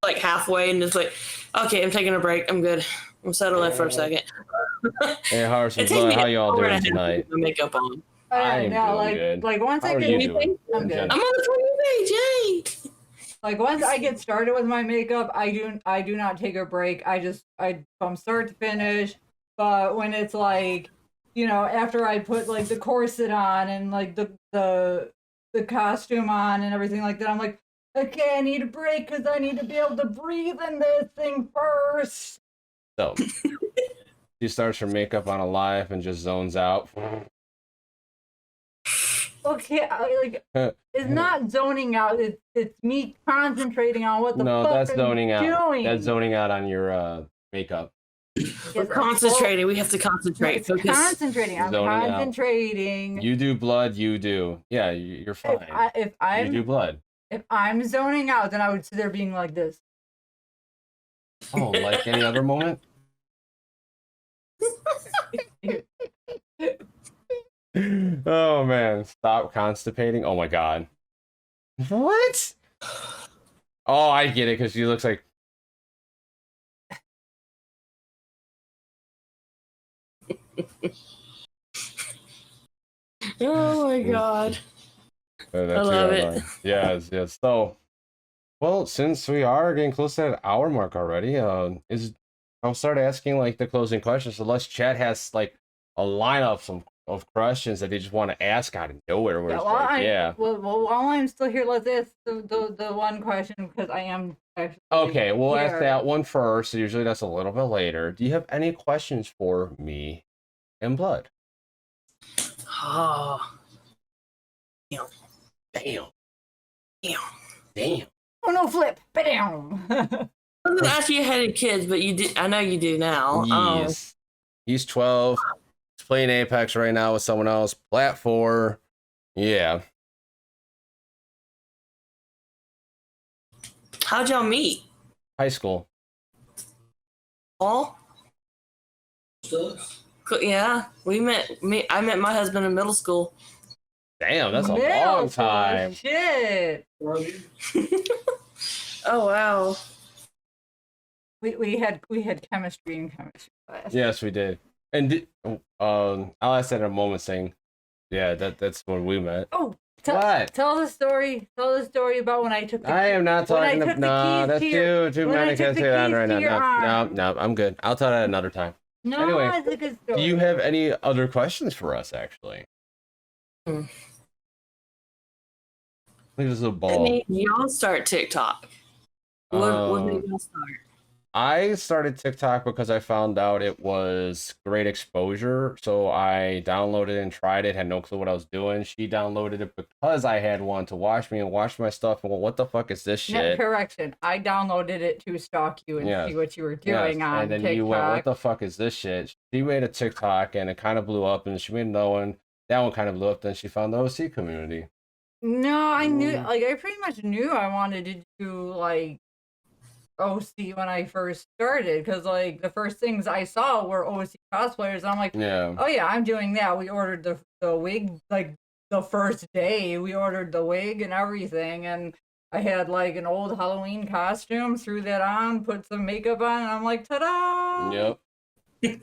like halfway and just like, okay, I'm taking a break. I'm good. I'm settling for a second. Hey, Harps, It takes me how y'all an hour doing and a half to tonight? put my makeup on. I am no, doing good. like once How I are get, you doing? I'm good. I'm on the 20 page, yay! Like once I get started with my makeup, I do not take a break. I from start to finish. But when it's like, after I put like the corset on and like the costume on and everything like that, I'm like, okay, I need a break because I need to be able to breathe in this thing first. So she starts her makeup on a live and just zones out. Okay, it's not zoning out. It's me concentrating on what the No, fuck that's I'm zoning out. doing. That's zoning out on your makeup. We're concentrating. We have to concentrate. It's Focus. concentrating. I'm Zoning out. concentrating. You do blood. You do. Yeah, you're fine. You do blood. If I'm zoning out, then I would sit there being like this. Oh, like any other moment? Oh man, stop constipating. Oh my god. What? Oh, I get it because she looks like. Oh my god. I love it. Yes. So, well, since we are getting close to that hour mark already, I'll start asking like the closing questions. Unless Chad has like a lineup of questions that they just want to ask out of nowhere. Where Well, while I'm still here, let's ask the one question because I am actually. Okay, we'll here. ask that one first. Usually that's a little bit later. Do you have any questions for me and Blood? Oh. Damn. Oh no, flip! Bam! I was gonna ask you had kids, but you did. I know you do now. Yes. He's 12. He's playing Apex right now with someone else. Plat 4. Yeah. How'd y'all meet? High school. All? Yeah, we met. I met my husband in middle school. Damn, that's a long time. Shit. Oh wow. We had chemistry in chemistry class. Yes, we did. And I'll ask that in a moment. Saying, yeah, that's when we met. Oh, What? Tell the story. Tell the story about when I took. I am not talking. No, that's too many. I can't say that right now. No, I'm good. I'll tell that another time. No, Anyway, it's a good story. Do you have any other questions for us? Actually, I think this is a ball. I mean, y'all start TikTok. What made y'all start? I started TikTok because I found out it was great exposure. So I downloaded and tried it, had no clue what I was doing. She downloaded it because I had one to watch me and watch my stuff. And well, what the fuck is this shit? No, correction. I downloaded it to stalk you and see what you were doing on and then TikTok. You went, what the fuck is this shit? She made a TikTok and it kind of blew up, and she made another one. That one kind of blew up. Then she found the OC community. No, I knew, I pretty much knew I wanted to do, OC when I first started, because the first things I saw were OC cosplayers. I'm like, oh yeah, I'm doing that. We ordered the wig the first day. We ordered the wig and everything, and I had an old Halloween costume. Threw that on, put some makeup on, and I'm like, ta-da! Yep.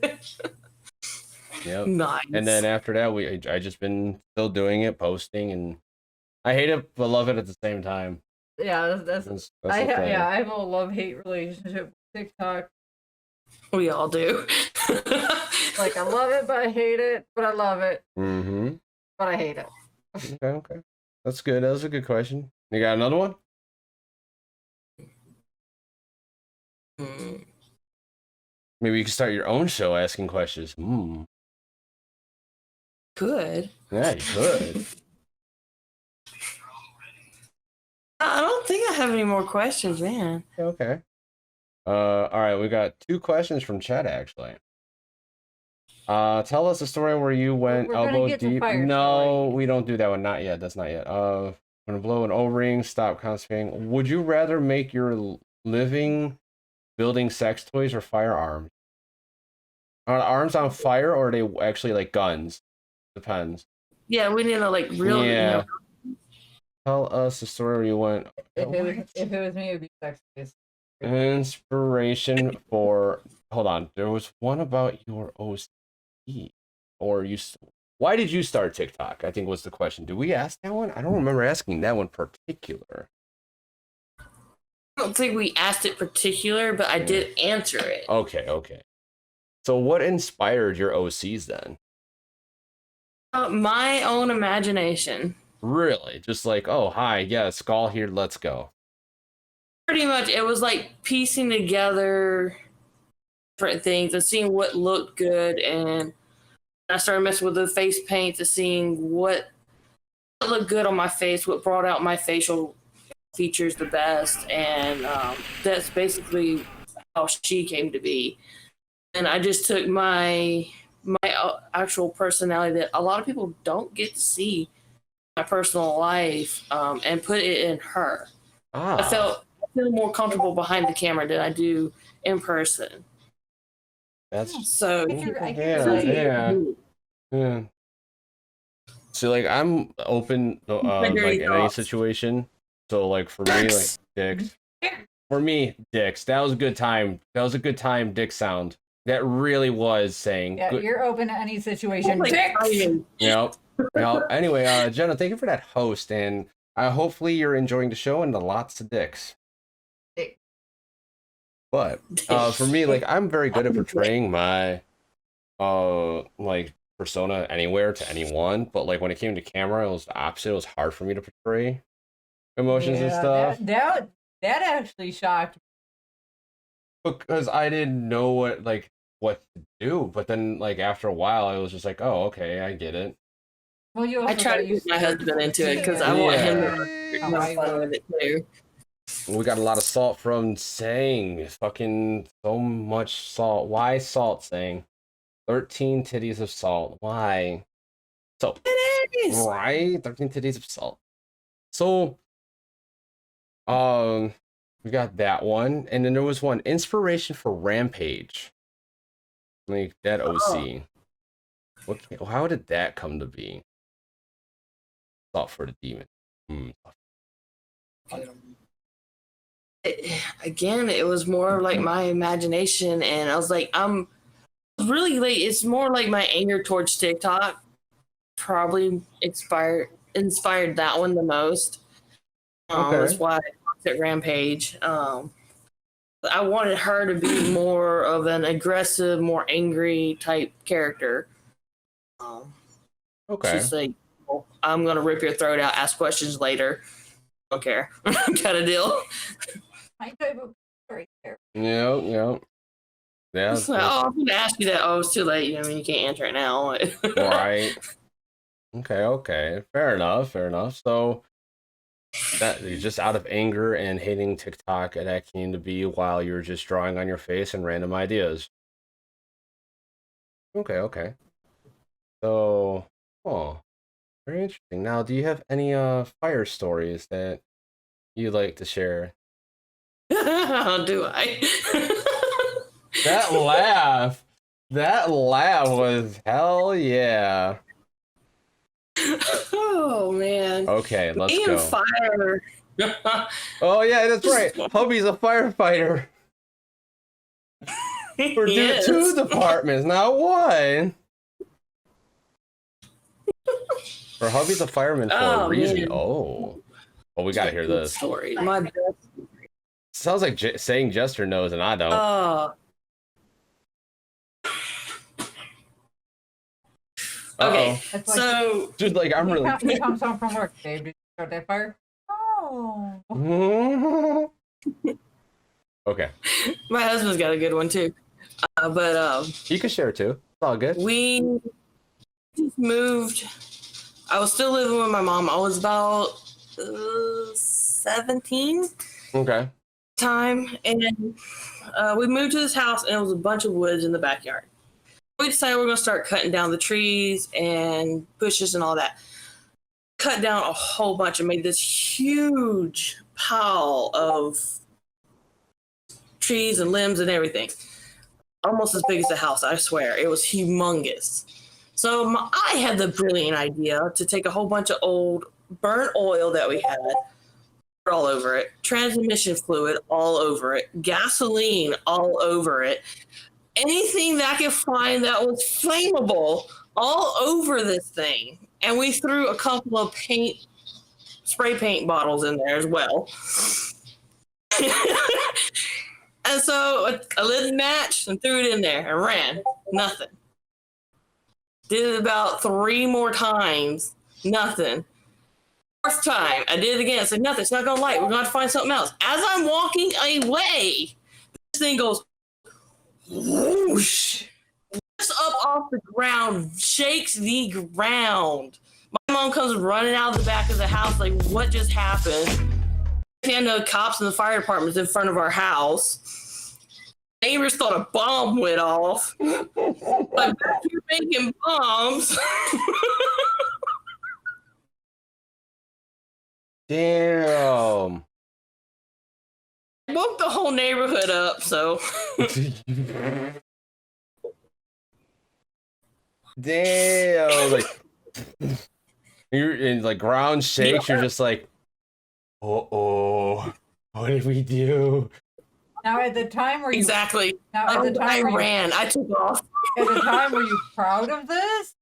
Yep. Nice. And then after that, I just been still doing it, posting, and I hate it but love it at the same time. Yeah, that's I have a love-hate relationship with TikTok. We all do. Like, I love it, but I hate it. But I love it, Mm-hmm. but I hate it. Okay. That's good. That was a good question. You got another one? Mm. Maybe you can start your own show asking questions. Could. Yeah, you could. I don't think I have any more questions, man. Okay. All right, we got 2 questions from chat actually. Tell us a story where you went We're gonna elbow get to deep. fire No, story. we don't do that one. Not yet. That's not yet. Gonna blow an O-ring. Stop constipating. Would you rather make your living building sex toys or firearms? Are arms on fire or are they actually like guns? Depends. Yeah, we need to like real. Yeah. Tell us a story where you went. If it was me, it would be sex toys. Inspiration for. Hold on. There was one about your OC. Or you. Why did you start TikTok? I think was the question. Did we ask that one? I don't remember asking that one particular. I don't think we asked it particular, but I did answer it. Okay. So what inspired your OCs then? My own imagination. Really? Just like, oh, hi, yeah, Skull here, let's go. Pretty much, it was like piecing together different things and seeing what looked good, and I started messing with the face paint to seeing what looked good on my face, what brought out my facial features the best, and that's basically how she came to be. And I just took my actual personality that a lot of people don't get to see, my personal life, and put it in her. I feel more comfortable behind the camera than I do in person. That's So yeah. So like I'm open like in any situation. So like for me, like dicks. For me, dicks. That was a good time. That was a good time. Dick sound. That really was saying. Yeah, good. You're open to any situation. Yep. Anyway, Jenna, thank you for that host, and hopefully you're enjoying the show and the lots of dicks. But for me, like I'm very good at portraying my like persona anywhere to anyone, but like when it came to camera, it was the opposite. It was hard for me to portray emotions and stuff. That actually shocked me. Because I didn't know what to do, but then like after a while, I was just like, oh, okay, I get it. Well, I try to get my husband into it because I want him to have fun with it too. We got a lot of salt from saying fucking so much salt. Why salt saying? 13 titties of salt. Why? So right? 13 titties of salt. So we got that one, and then there was one inspiration for Rampage. Like that OC. What? How did that come to be? Salt for the demon. Again, it was more like my imagination, and I was like, I'm really like, it's more like my anger towards TikTok probably inspired that one the most. That's why I talked at Rampage. I wanted her to be more of an aggressive, more angry type character. She's like, well, I'm gonna rip your throat out, ask questions later. Don't care. Kind of deal. My type of right there. Yep. Yeah. So, I'm gonna ask you that. Oh, it's too late. I mean, you can't answer it now. Right. Okay. Fair enough. So that you're just out of anger and hating TikTok, and that came to be while you're just drawing on your face and random ideas. Okay. So, very interesting. Now, do you have any fire stories that you'd like to share? Do I? That laugh was hell yeah. Oh man. Okay, let's go. Fire. Oh yeah, that's right. Hubby's a firefighter. We're doing 2 departments, not 1. Or hubby's a fireman for a reason. Man. Oh, well, we gotta hear this. Story. My best. Sounds like saying Jester knows, and I don't. Okay, It's like, so Dude, like I'm really. he comes home from work. Babe, did you start that fire? Oh. Okay, my husband's got a good one too. But you can share too. It's all good. we just moved. I was still living with my mom. I was about 17 Okay. time, and we moved to this house, and it was a bunch of woods in the backyard. We decided we're going to start cutting down the trees and bushes and all that. Cut down a whole bunch and made this huge pile of trees and limbs and everything. Almost as big as the house, I swear. It was humongous. So I had the brilliant idea to take a whole bunch of old burnt oil that we had, all over it, transmission fluid all over it, gasoline all over it, anything that I could find that was flammable all over this thing. And we threw a couple of spray paint bottles in there as well. And so I lit a match and threw it in there and ran. Nothing. Did it about 3 more times. Nothing. Fourth time, I did it again. I said, nothing. It's not going to light. We're going to have to find something else. As I'm walking away, this thing goes whoosh, lifts up off the ground, shakes the ground. My mom comes running out of the back of the house like, what just happened? And the cops and the fire department's in front of our house. Neighbors thought a bomb went off. Like, back here making bombs. Damn. Woke the whole neighborhood up, so. Damn. Like you're in like ground shakes. You're just like, oh, what did we do? Now, at the time, were you Exactly. Now, at the time, I ran. I took off. At the time, were you proud of this,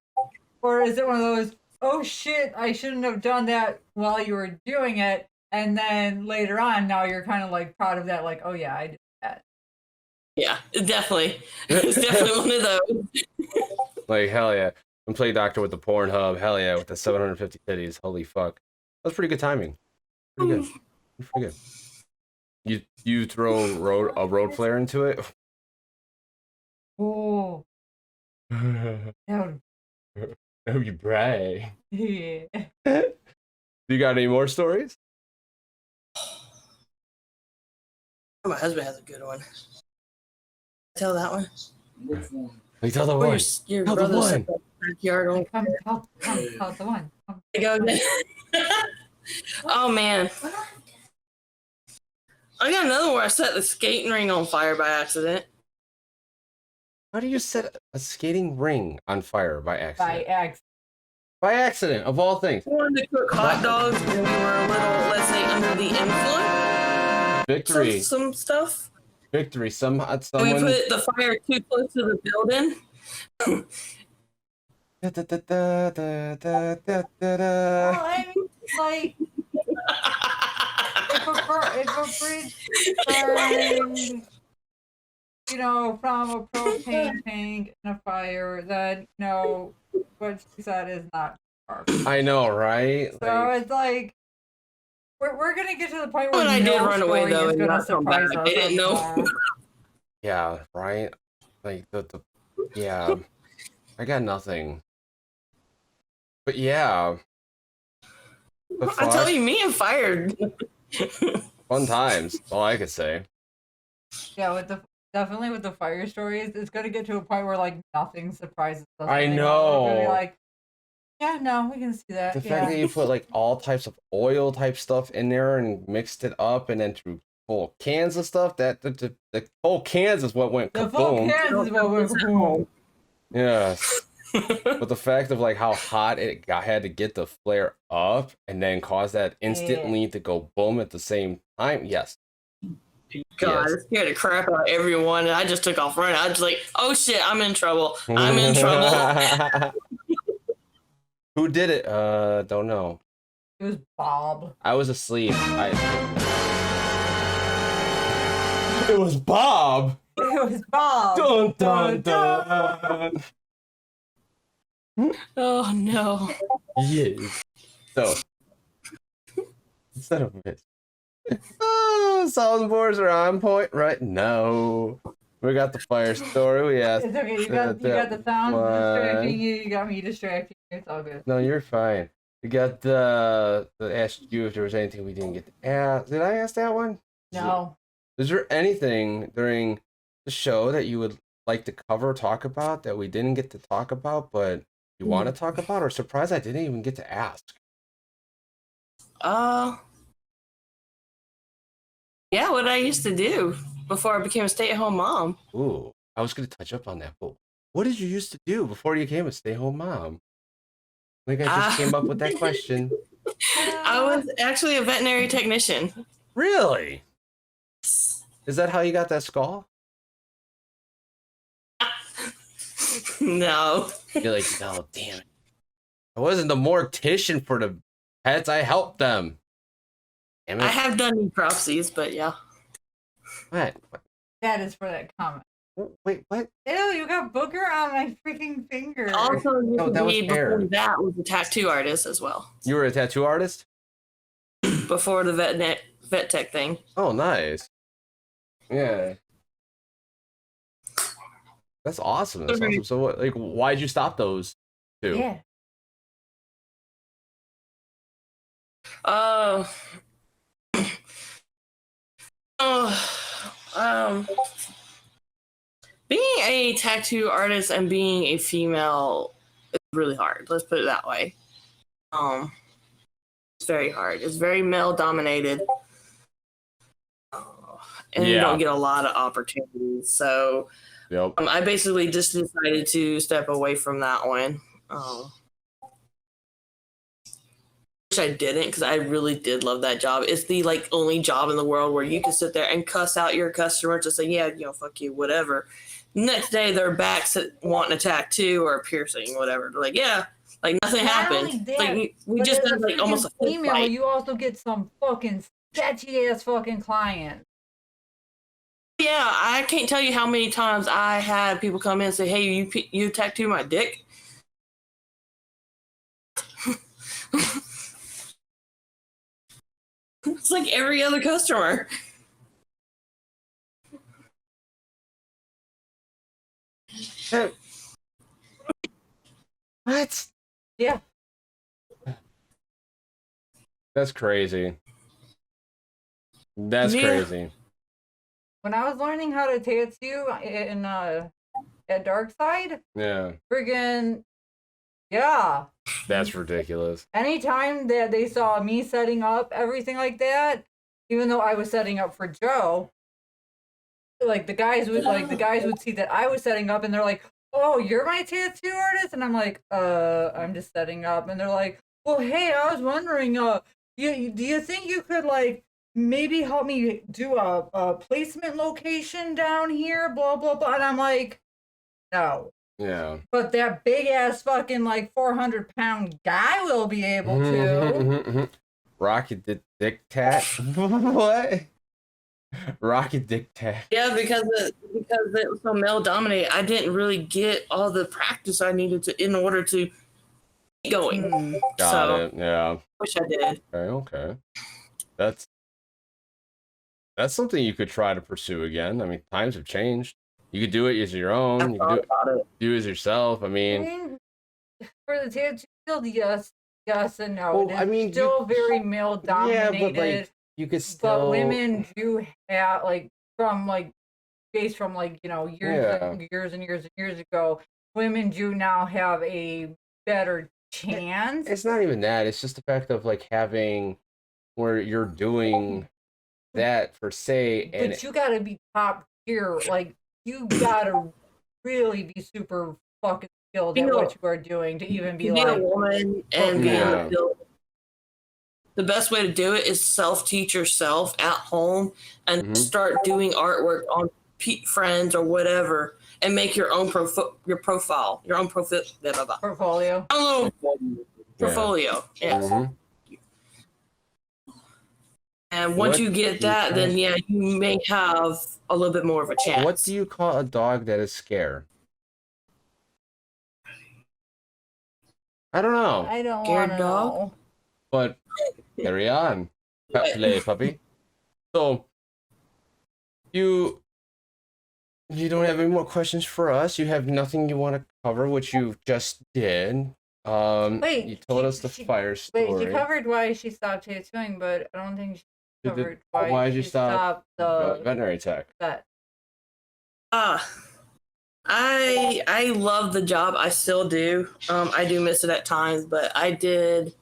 or is it one of those? Oh shit! I shouldn't have done that while you were doing it, and then later on, now you're kind of like proud of that, like, oh yeah, I did that. Yeah, definitely. It's definitely one of those. Like hell yeah, and play doctor with the Pornhub. Hell yeah, with the 750 titties. Holy fuck, that's pretty good timing. Pretty good. Pretty good. You throw a road flare into it. Oh, that Oh, you brag. would, yeah. You got any more stories? My husband has a good one. Tell that one. Like, tell the Or one. your Tell the brother's one. backyard. On Come, tell the one. Come. go again. Oh man. I got another where I set the skating ring on fire by accident. How do you set a skating ring on fire by By accident? accident. By accident, of all things. We wanted to cook hot dogs and we were a little, let's say, under the influence. Victory. Some stuff. Victory. And we put the fire too close to the building. Well, I mean, like, if a bridge burns, you know, from a propane tank in a fire, then, you know, what she said is not perfect. I know, right? So it's like, we're going to get to the point where But I did run away, story though, is and going to not come back. surprise us I didn't know. anymore. Yeah, right? Like, yeah. I got nothing. But yeah. The I tell fuck? you, me and fire. Fun times. All I could say. Yeah, definitely with the fire stories, it's going to get to a point where, like, nothing surprises us I anymore. know. We're gonna be like, yeah, no, we can see that. The yeah. fact that you put like all types of oil type stuff in there and mixed it up and then threw full cans of stuff, the whole cans is what went The full kaboom. cans is what we're boom. Yeah. But the fact of like how hot it had to get the flare up and then cause that instantly to go boom at the same time, yes. God, it scared the crap out of everyone, and I just took off running. I was like, oh shit, I'm in trouble. I'm in trouble. Who did it? Don't know. It was Bob. I was asleep. It was Bob. It was Bob. Dun dun dun. Oh no. Yes. So, instead of it. Oh, soundboards are on point, right? No. We got the fire story. We asked. It's okay. You got the sounds distracting you. You got me distracting you. It's all good. No, you're fine. We got the asked you if there was anything we didn't get to ask. Did I ask that one? No. Is there anything during the show that you would like to cover or talk about that we didn't get to talk about, but you want to talk about, or surprised I didn't even get to ask? Yeah, what I used to do before I became a stay-at-home mom. Ooh, I was going to touch up on that, but what did you used to do before you became a stay-home mom? Like I just came up with that question. I was actually a veterinary technician. Really? Is that how you got that skull? No. You're like, no, damn it. I wasn't the mortician for the pets. I helped them. Damn it. I have done necropsies, but yeah. What? That is for that comment. Wait, what? Ew, you got booger on my freaking finger. Also, that was hair. before that was a tattoo artist as well. You were a tattoo artist? Before the vet tech thing. Oh, nice. Yeah. That's awesome. That's awesome. So, what? Like, why'd you stop those two? Yeah. Being a tattoo artist and being a female is really hard. Let's put it that way. It's very hard. It's very male dominated. And you don't get a lot of opportunities. So I basically just decided to step away from that one. Which I didn't, because I really did love that job. It's the only job in the world where you can sit there and cuss out your customer to say, yeah, fuck you, whatever. Next day they're back wanting a tattoo or a piercing, whatever. They're like, yeah, nothing happened. We just did almost a female. fight. You also get some fucking sketchy ass fucking clients. Yeah, I can't tell you how many times I had people come in and say, hey, you tattoo my dick? It's like every other customer. What? Yeah. That's crazy. That's crazy. When I was learning how to tattoo in at Dark Side, friggin' yeah. That's ridiculous. Anytime that they saw me setting up everything like that, even though I was setting up for Joe, the guys would see that I was setting up and they're like, oh, you're my tattoo artist? And I'm like, I'm just setting up. And they're like, well, hey, I was wondering, do you think you could maybe help me do a placement location down here, blah, blah, blah. And I'm like, no. Yeah. But that big ass fucking 400-pound guy will be able to. Rocky Dick Tat. What? Rocky Dick Tat. Yeah, because it was so male dominated, I didn't really get all the practice I needed to in order to keep going. Got it. Yeah. Wish I did. Okay. That's something you could try to pursue again. I mean, times have changed. You could do it as your own. You could do it as yourself. I mean, for the tattoo field, yes and no. Well, I mean, still very male dominated. Yeah, but you could still. But women do have based from years and years ago, women do now have a better chance. It's not even that. It's just the fact of having where you're doing that per se, and but you gotta be top tier. You gotta really be super fucking skilled at what you are doing to even be a woman and be able to build. The best way to do it is self-teach yourself at home and start doing artwork on friends or whatever, and make your own profile, your own portfolio. Portfolio. Yes. And once you get that, then you may have a little bit more of a chance. What do you call a dog that is scared? I don't know. I don't Scared want to dog? know. But carry on. Pet play, puppy. So you don't have any more questions for us? You have nothing you want to cover, which you just did. Wait, You told us the fire Wait, she story. covered why she stopped tattooing, but I don't think she covered Why did you she stop stopped the veterinary tech? vet. I love the job. I still do. I do miss it at times, but I did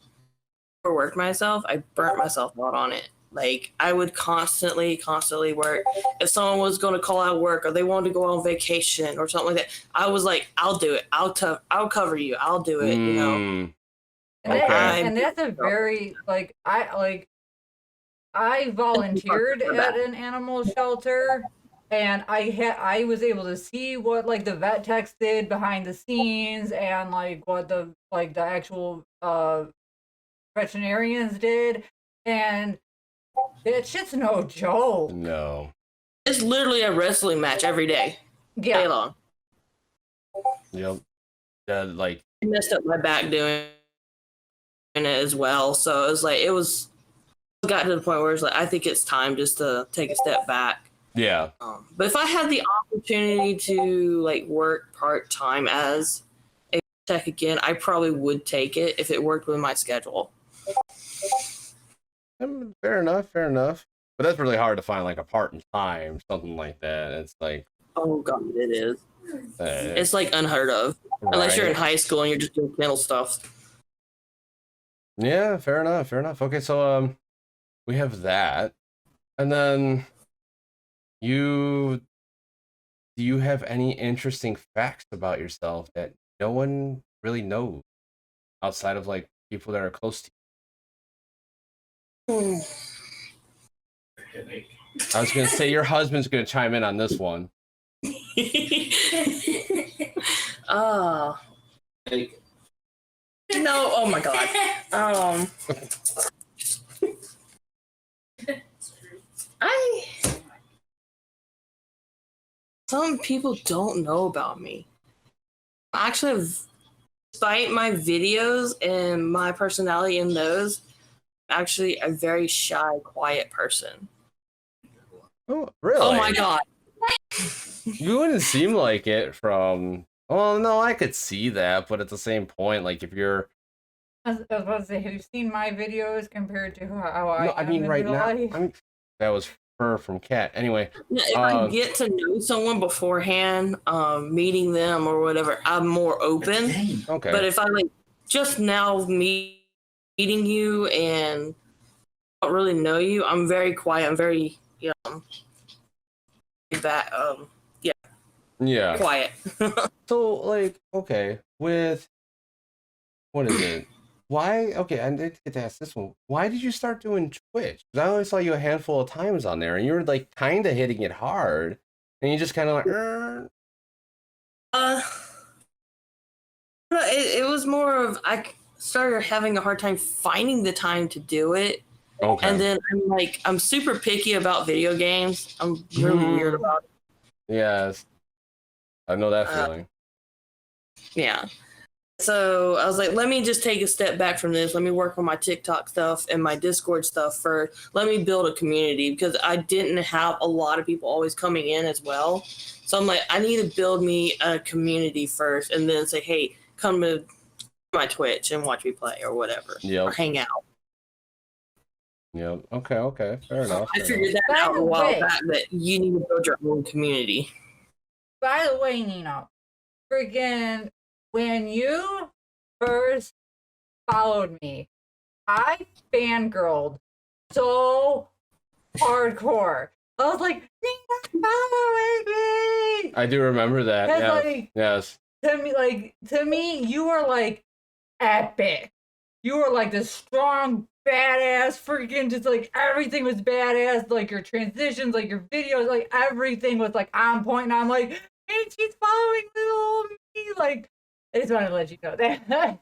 overwork myself. I burnt myself out on it. Like I would constantly work. If someone was going to call out work or they wanted to go on vacation or something like that, I was like, I'll do it. I'll cover you. I'll do it. You know. And, and that's a very I volunteered at an animal shelter, and I was able to see what like the vet techs did behind the scenes and like what the actual veterinarians did, and that shit's no joke. No. It's literally a wrestling match every day. Yeah. Day long. Yep. Like I messed up my back doing it as well. So it was got to the point where it's like I think it's time just to take a step back. yeah. But if I had the opportunity to like work part-time as a tech again, I probably would take it if it worked with my schedule. Fair enough. But that's really hard to find like a part-time something like that. It's like, oh god, it is. It's like unheard of, unless you're in high school and you're just doing kennel stuff. Yeah, fair enough. Okay, so we have that, and then do you have any interesting facts about yourself that no one really knows outside of like people that are close to you? I was gonna say your husband's gonna chime in on this one. No, oh my god. Some people don't know about me. Actually, despite my videos and my personality in those, I'm actually a very shy, quiet person. Oh, really? Oh my god. You wouldn't seem like it from. Well, no, I could see that, but at the same point, like if you're. I was about to say, have you seen my videos compared to how I am? I mean, right now, that was fur from cat. Anyway, if I get to know someone beforehand, meeting them or whatever, I'm more open. Okay. But if I like just now meeting you and don't really know you, I'm very quiet. I'm very yeah, quiet. So like, okay, with what is it? Why? Okay, I did get to ask this one. Why did you start doing Twitch? Because I only saw you a handful of times on there, and you were like kind of hitting it hard, and you just kind of like. It was more of I started having a hard time finding the time to do it. Okay. And then I'm super picky about video games. I'm really weird about it. Yes. I know that feeling. Yeah. So I was like, let me just take a step back from this. Let me work on my TikTok stuff and my Discord stuff first. Let me build a community because I didn't have a lot of people always coming in as well. So I'm like, I need to build me a community first and then say, hey, come to my Twitch and watch me play or whatever. Yep. Or hang out. Yep. Okay. Fair enough. I figured that out a while back that you need to build your own community. By the way, Nino, friggin' when you first followed me, I fangirled so hardcore. I was like, Nino's following me! I do remember that. Yeah. Like, yes. To me, you were like epic. You were like this strong, badass, freaking just like everything was badass. Like your transitions, like your videos, like everything was like on point. And I'm like, hey, she's following little old me. Like, I just wanted to let you know that.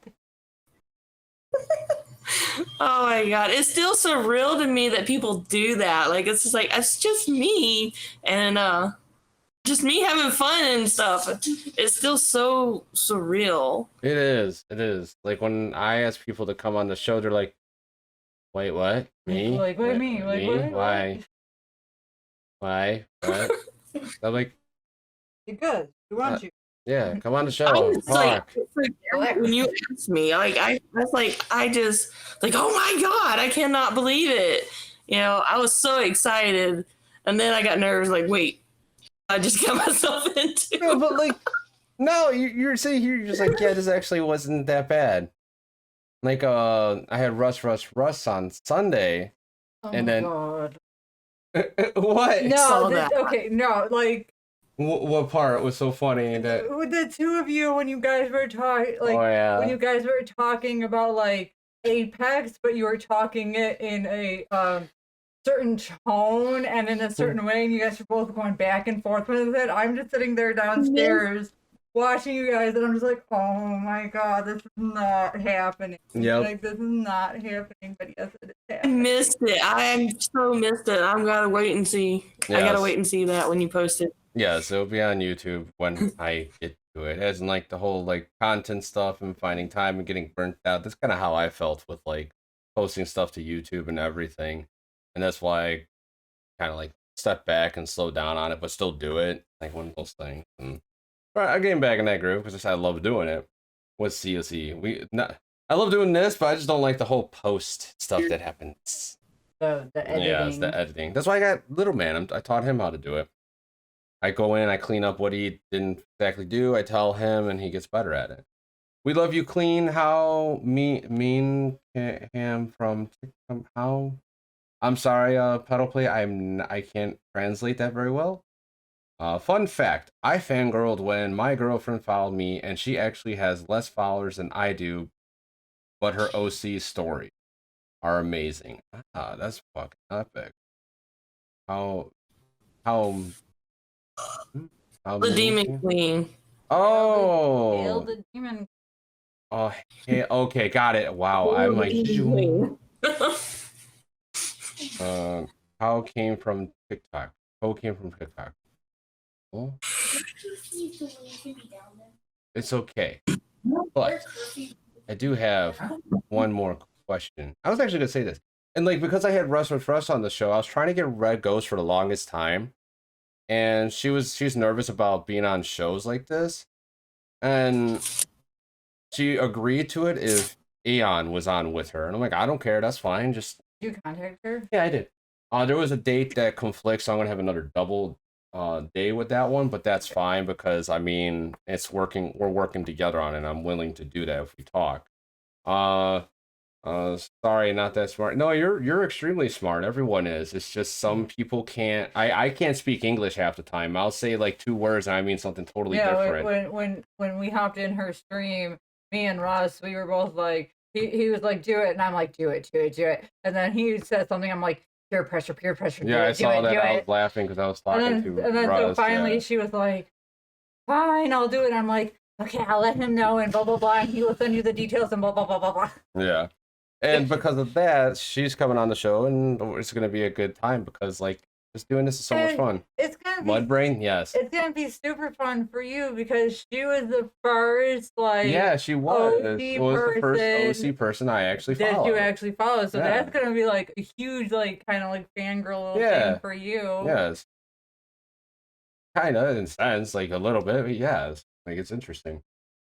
Oh my god, it's still surreal to me that people do that. Like it's just me, and just me having fun and stuff. It's still so surreal. It is. It is. Like when I ask people to come on the show, they're like, "Wait, what? Me? Like, what me? Like, me? what? Why? Why? What?" I'm like, You're good. We want you. "Yeah, come on the I show. was like, Talk." when you asked me, like I was like, I just like, oh my god, I cannot believe it. You know, I was so excited, and then I got nervous. Like, wait, I just got myself into. No, but like, no, you're sitting here, you're just like, yeah, this actually wasn't that bad. Like, I had Russ on Sunday, Oh and my then god. what? No, saw this, that. okay, no, like What part was so funny that? with the two of you when you guys were talking, like Oh yeah. when you guys were talking about like Apex, but you were talking it in a certain tone and in a certain way, and you guys were both going back and forth with it. I'm just sitting there downstairs watching you guys, and I'm just like, oh my god, this is not happening. Yep. Like this is not happening, but yes, it is I happening. missed it. I so missed it. I'm gotta wait and see. I gotta Yes. wait and see that when you post it. Yes, it'll be on YouTube when I get to it. As in like the whole like content stuff and finding time and getting burnt out. That's kind of how I felt with like posting stuff to YouTube and everything. And that's why I kind of like step back and slow down on it, but still do it. Like one of those things. And but I getting back in that groove because I love doing it with COC. I love doing this, but I just don't like the whole post stuff that happens. The editing. Yeah, it's the editing. That's why I got Little Man. I taught him how to do it. I go in, I clean up what he didn't exactly do. I tell him, and he gets better at it. We love you, clean. How mean him from how? I'm sorry, pedal play. I can't translate that very well. Fun fact: I fangirled when my girlfriend followed me, and she actually has less followers than I do, but her OC stories are amazing. Ah, that's fucking epic. How how The Demon Queen. Oh. The demon. Oh, hey, okay, got it. Wow, I'm like, how came from TikTok? How came from TikTok? Oh, it's okay. But I do have one more question. I was actually gonna say this, and like because I had Russ on the show, I was trying to get Red Ghost for the longest time, and she's nervous about being on shows like this, and she agreed to it if Aeon was on with her, and I'm like, I don't care, that's fine. Just Did you contact her? yeah, I did. There was a date that conflicts, so I'm gonna have another double day with that one, but that's fine because I mean it's working. We're working together on it. And I'm willing to do that if we talk. Sorry, not that smart. No, you're extremely smart. Everyone is. It's just some people can't. I can't speak English half the time. I'll say like 2 words and I mean something totally different. When we hopped in her stream, me and Russ, we were both like, he was like, do it, and I'm like, do it, and then he said something. I'm like, peer pressure. Yeah, I saw that. I was laughing because I was talking to and then Russ. So finally, she was like, fine, I'll do it. And I'm like, okay, I'll let him know, and blah blah blah, and he will send you the details, and blah blah blah blah blah. Yeah. And because of that, she's coming on the show, and it's going to be a good time because, like, just doing this is so much fun. It's gonna be Mudbrain, yes. It's gonna be super fun for you because she was the first, like, yeah, she was. Was the first OC person I actually followed. That you actually follow, so yeah. that's gonna be like a huge, like, kind of like fangirl thing for you. Yes. Kind of in a sense, like a little bit, but yes, like it's interesting.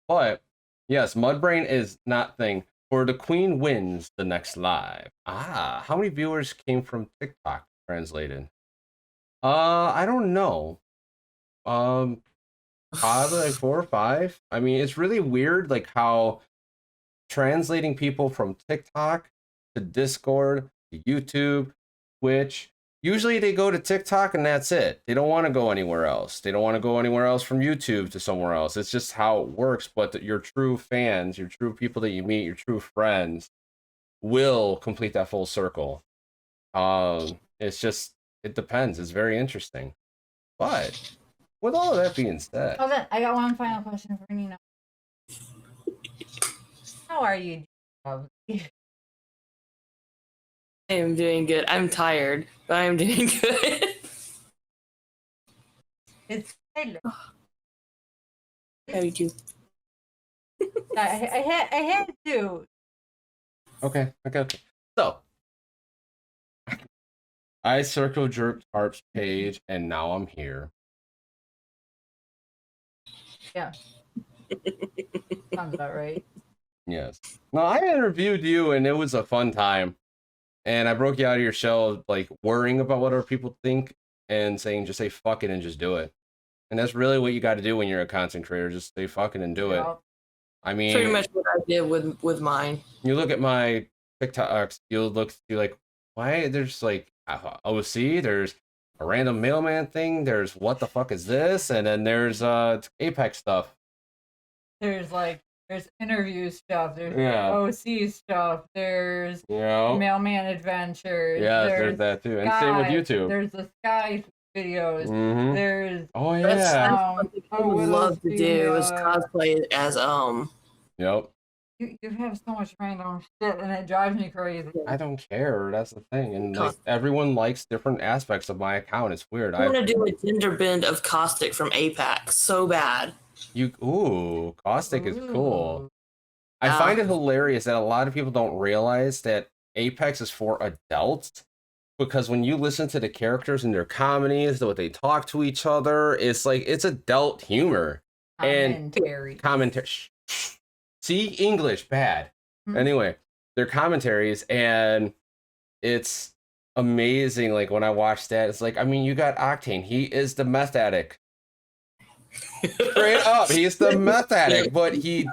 But yes, Mudbrain is not thing. For the Queen wins the next live. Ah, how many viewers came from TikTok translated? I don't know. Probably like 4 or 5. I mean, it's really weird, like how translating people from TikTok to Discord to YouTube, Twitch. Usually they go to TikTok and that's it. They don't want to go anywhere else. They don't want to go anywhere else from YouTube to somewhere else. It's just how it works. But your true fans, your true people that you meet, your true friends will complete that full circle. It's just, it depends. It's very interesting. But with all of that being said. Oh, I got one final question for Nina. How are you? I am doing good. I'm tired, but I'm doing good. It's Hello. Yeah, you too. I had to. Okay. So I circle jerked Harp's page, and now I'm here. Yeah. Sounds about right. Yes. No, I interviewed you, and it was a fun time. And I broke you out of your shell, like worrying about what other people think, and saying just say fuck it and just do it. And that's really what you got to do when you're a content creator. Just say fuck it and do it. I mean, Pretty much what I did with mine. you look at my TikToks, you'll look see like, why there's like OC, there's a random mailman thing, there's what the fuck is this, and then there's Apex stuff. There's interview stuff, there's Yeah. OC stuff, there's mailman adventures. Yeah, there's that too. And Sky, same with YouTube. There's the Sky videos. Mhm. There's Oh That's yeah. something I would love to do is cosplay as Yep. You have so much random shit, and it drives me crazy. I don't care. That's the thing, and like everyone likes different aspects of my account. It's weird. I want to do a gender bend of Caustic from Apex so bad. Caustic is cool. I find it hilarious that a lot of people don't realize that Apex is for adults, because when you listen to the characters in their comedies, what they talk to each other, it's like it's adult humor and commentary. See, English bad. Anyway, their commentaries, and it's amazing. Like when I watch that, it's like, I mean, you got Octane. He is the meth addict. Straight up, he's the meth addict, but he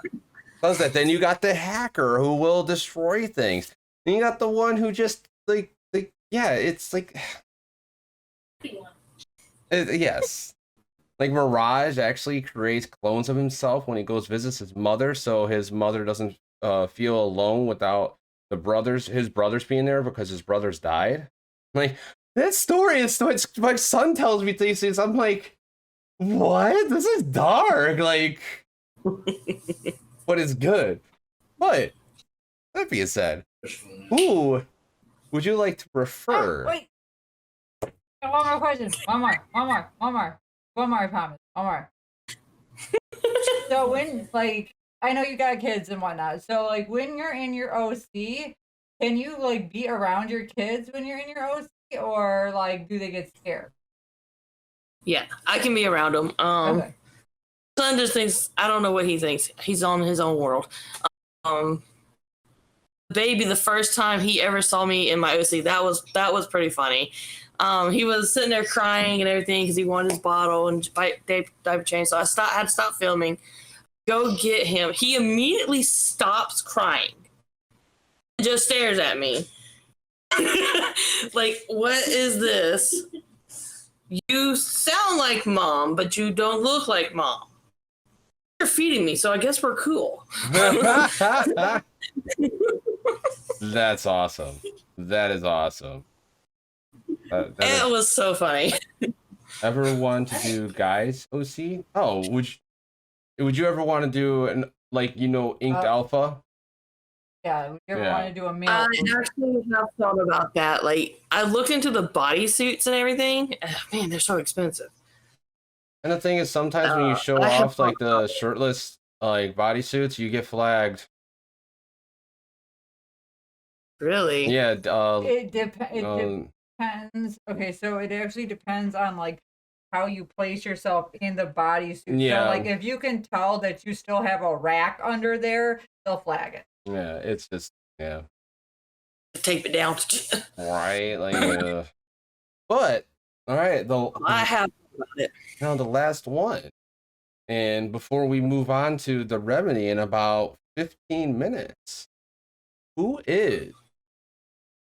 does that. Then you got the hacker who will destroy things. Then you got the one who just yeah, it's like yes. Like Mirage actually creates clones of himself when he goes visits his mother, so his mother doesn't feel alone without his brothers being there, because his brothers died. Like, that story is what my son tells me these things. I'm like, what? This is dark. Like, but it's good. But that being said, who would you like to prefer? Wait. One more question. One more, I promise. One more. So when, I know you got kids and whatnot. So, when you're in your OC, can you, be around your kids when you're in your OC? Or, do they get scared? Yeah, I can be around them. Okay. Son just thinks, I don't know what he thinks. He's on his own world. Baby, the first time he ever saw me in my OC, that was pretty funny. He was sitting there crying and everything because he wanted his bottle and diaper change. So I had to stop filming, go get him. He immediately stops crying, just stares at me. Like, what is this? You sound like mom, but you don't look like mom. You're feeding me, so I guess we're cool. That's awesome. That is awesome. It was so funny. Ever want to do guys OC? Oh, would you ever want to do Inked Alpha? Yeah, would you ever want to do a male? I actually have thought about that. I looked into the bodysuits and everything. Man, they're so expensive. And the thing is, sometimes when you show off the shirtless bodysuits, you get flagged. Really? Yeah. It depends. Okay, so it actually depends on how you place yourself in the bodysuit. Yeah. So if you can tell that you still have a rack under there, they'll flag it. Yeah, it's just tape it down. Right, but all right, I have it. Now the last one, and before we move on to the remedy in about 15 minutes, who is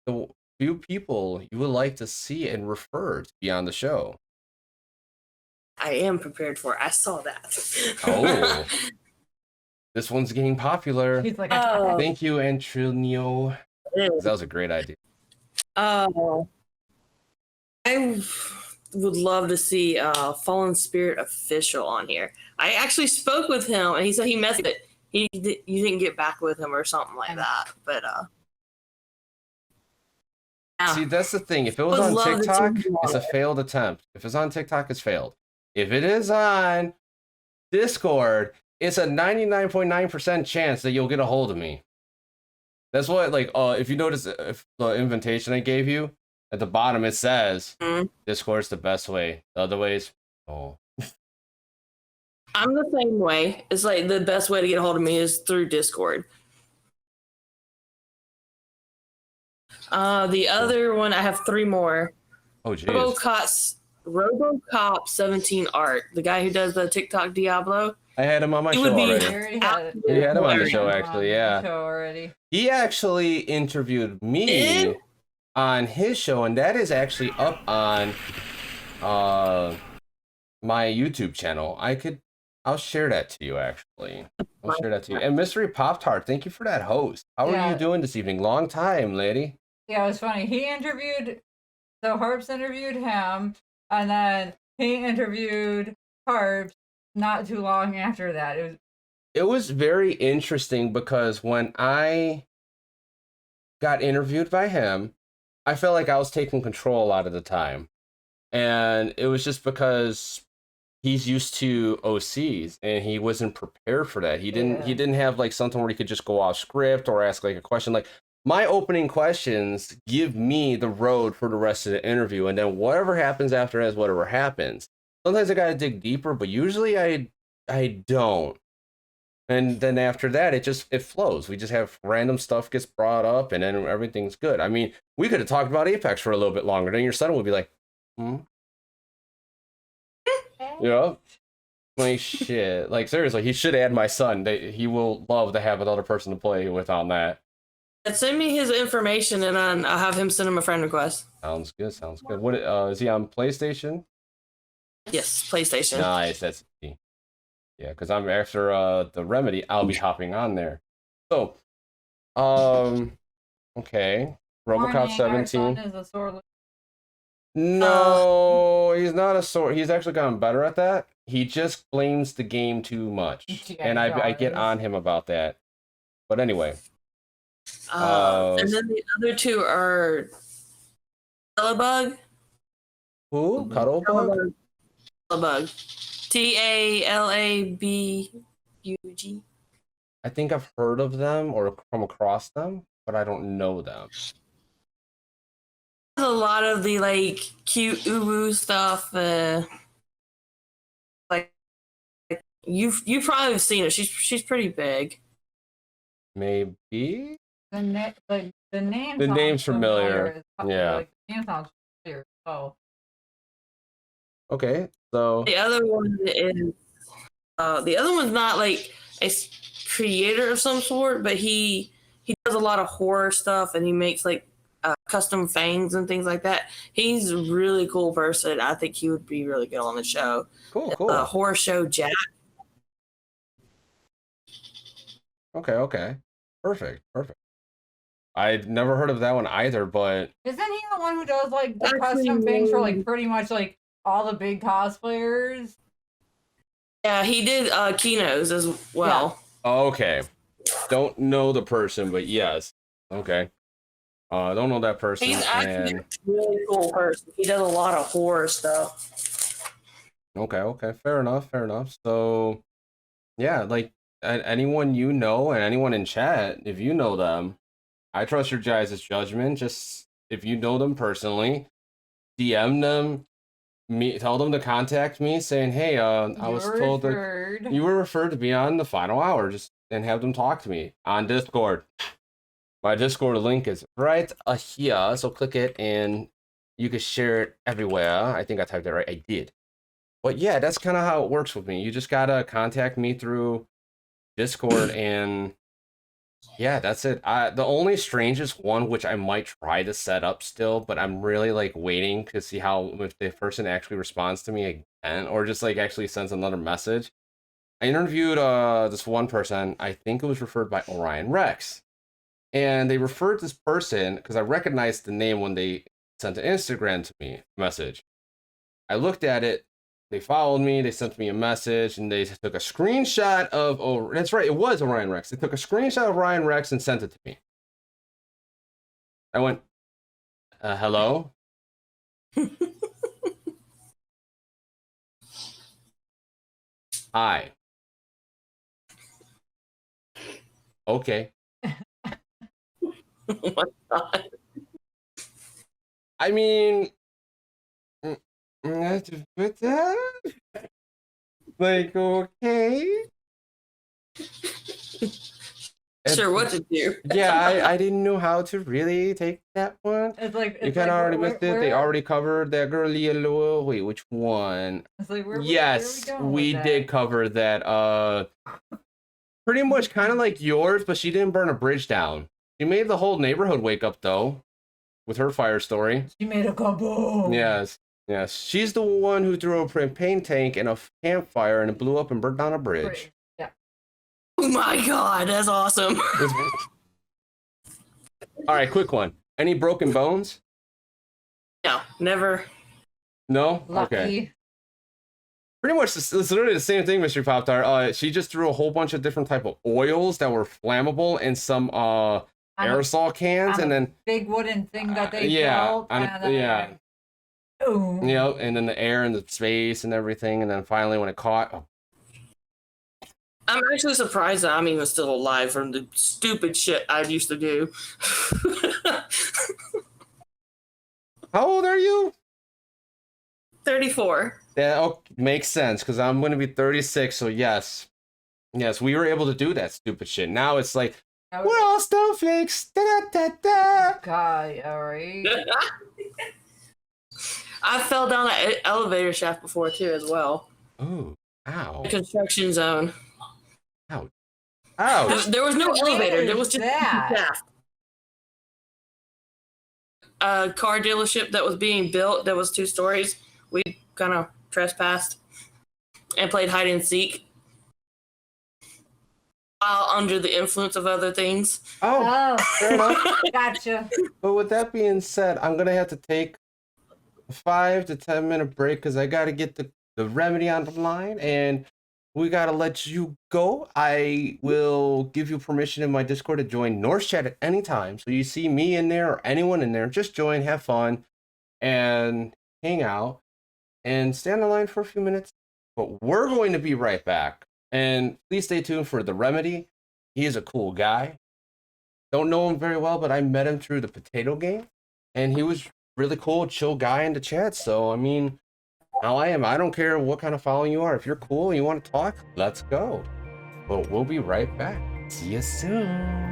the few people you would like to see and refer to be on the show? I am prepared for it. I saw that. Oh. This one's getting popular. He's like, thank you, Antrilio. That was a great idea. I would love to see Fallen Spirit Official on here. I actually spoke with him, and he said he messed it. You didn't get back with him or something like that. But see, that's the thing. If it was on TikTok, it's a failed attempt. If it's on TikTok, it's failed. if it is on Discord, it's a 99.9% chance that you'll get a hold of me. That's what, like, if you notice, if the invitation I gave you at the bottom, it says Discord's the best way. The other ways, oh. I'm the same way. It's like the best way to get a hold of me is through Discord. The other one, I have 3 more. Oh, jeez. RoboCop 17 Art, the guy who does the TikTok Diablo. I had him on my show already. You had him on the show, actually, yeah. He actually interviewed me on his show, and that is actually up on my YouTube channel. I'll share that to you, actually. I'll share that to you. And Mystery Pop-Tart, thank you for that host. How are you doing this evening? Long time, lady. Yeah, it was funny. Harps interviewed him, and then he interviewed Harps not too long after that. It was very interesting because when I got interviewed by him, I felt like I was taking control a lot of the time. And it was just because he's used to OCs and he wasn't prepared for that. He didn't have like something where he could just go off script or ask like a question. Like, my opening questions give me the road for the rest of the interview, and then whatever happens after that is whatever happens. Sometimes I gotta dig deeper, but usually I don't. And then after that, it flows. We just have random stuff gets brought up, and then everything's good. I mean, we could have talked about Apex for a little bit longer. Then your son would be like, yeah. Like, shit. Like, seriously, he should add my son. He will love to have another person to play with on that. Send me his information, and I'll have him send him a friend request. Sounds good. What is he on PlayStation? Yes, PlayStation. Nice. That's me. Yeah, because I'm after the Remedy, I'll be hopping on there. So, okay. RoboCop 17. Is a sword. No, he's not a sword. He's actually gotten better at that. He just blames the game too much, and I get on him about that. But anyway. And then the other 2 are Cuddlebug. Who? Cuddlebug? Cuddlebug. TALABUG. I think I've heard of them or come across them, but I don't know them. A lot of the like cute uwu stuff. Like you've probably seen her. She's pretty big. Maybe the name. The name's familiar. Yeah. Like, the name sounds familiar. Oh. Okay, so the other one is the other one's not like a creator of some sort, but he does a lot of horror stuff, and he makes like custom fangs and things like that. He's a really cool person. I think he would be really good on the show. Cool. Horror show Jack. Okay. Perfect. I'd never heard of that one either, but isn't he the one who does like the custom things for like pretty much like all the big cosplayers? Yeah, he did Kino's as well. Yeah. Okay. Don't know the person, but yes. Okay. Don't know that person. He's actually a really cool person. He does a lot of horror stuff. Okay. Fair enough. So, yeah, like anyone you know and anyone in chat, if you know them, I trust your guys' judgment. Just if you know them personally, DM them. Tell them to contact me saying, hey, I was told that you were referred to be on the final hour, and have them talk to me on Discord. My Discord link is right here, so click it and you can share it everywhere. I think I typed it right. I did. But yeah, that's kind of how it works with me. You just gotta contact me through Discord, and yeah, that's it. The only strangest one, which I might try to set up still, but I'm really like waiting to see if the person actually responds to me again, or just like actually sends another message. I interviewed this one person. I think it was referred by Orion Rex, and they referred this person because I recognized the name when they sent an Instagram to me message. I looked at it. They followed me, they sent me a message, and they took a screenshot of, oh, that's right, it was Orion Rex. They took a screenshot of Orion Rex and sent it to me. I went, hello? Hi. Okay. Oh my God. I mean, that's but that like okay. Sure, what to do? Yeah, I didn't know how to really take that one. It's like You it's kind like of already missed it. They already covered that girly yellow. Wait, which one? It's like where Yes, we going we with did that? cover that. Pretty much kind of like yours, but she didn't burn a bridge down. She made the whole neighborhood wake up though, with her fire story. She made a kaboom. Yes, yes. She's the one who threw a propane tank in a campfire and it blew up and burned down a bridge. Yeah. Oh my God, that's awesome. All right, quick one. Any broken bones? No, never. No? Lucky. Okay. Pretty much, it's literally the same thing, Mystery Pop Tart. She just threw a whole bunch of different type of oils that were flammable in some aerosol cans, and then big wooden thing that they yeah, built. yeah, Boom. you know, and then the air and the space and everything, and then finally when it caught, I'm actually surprised that I'm even still alive from the stupid shit I used to do. how old are you? 34. Yeah, makes sense because I'm going to be 36. So yes, we were able to do that stupid shit. Now it's like we're all snowflakes. Da, da, da, da. God, alright. I fell down an elevator shaft before too, as well. Ooh, ow, The construction zone. ouch, ouch. There was no elevator. There was just a that? shaft. A car dealership that was being built that was 2 stories. We kind of trespassed and played hide and seek while under the influence of other things. Oh, fair enough. Gotcha. But with that being said, I'm gonna have to take a 5 to 10 minute break because I gotta get the remedy on the line and we gotta let you go. I will give you permission in my Discord to join Norse Chat at any time. So you see me in there or anyone in there, just join, have fun, and hang out and stay on the line for a few minutes. But we're going to be right back. And please stay tuned for the remedy. He is a cool guy. Don't know him very well, but I met him through the potato game. And he was really cool, chill guy in the chat. So, I mean, how I am. I don't care what kind of following you are. If you're cool and you want to talk, let's go. But we'll be right back. See you soon.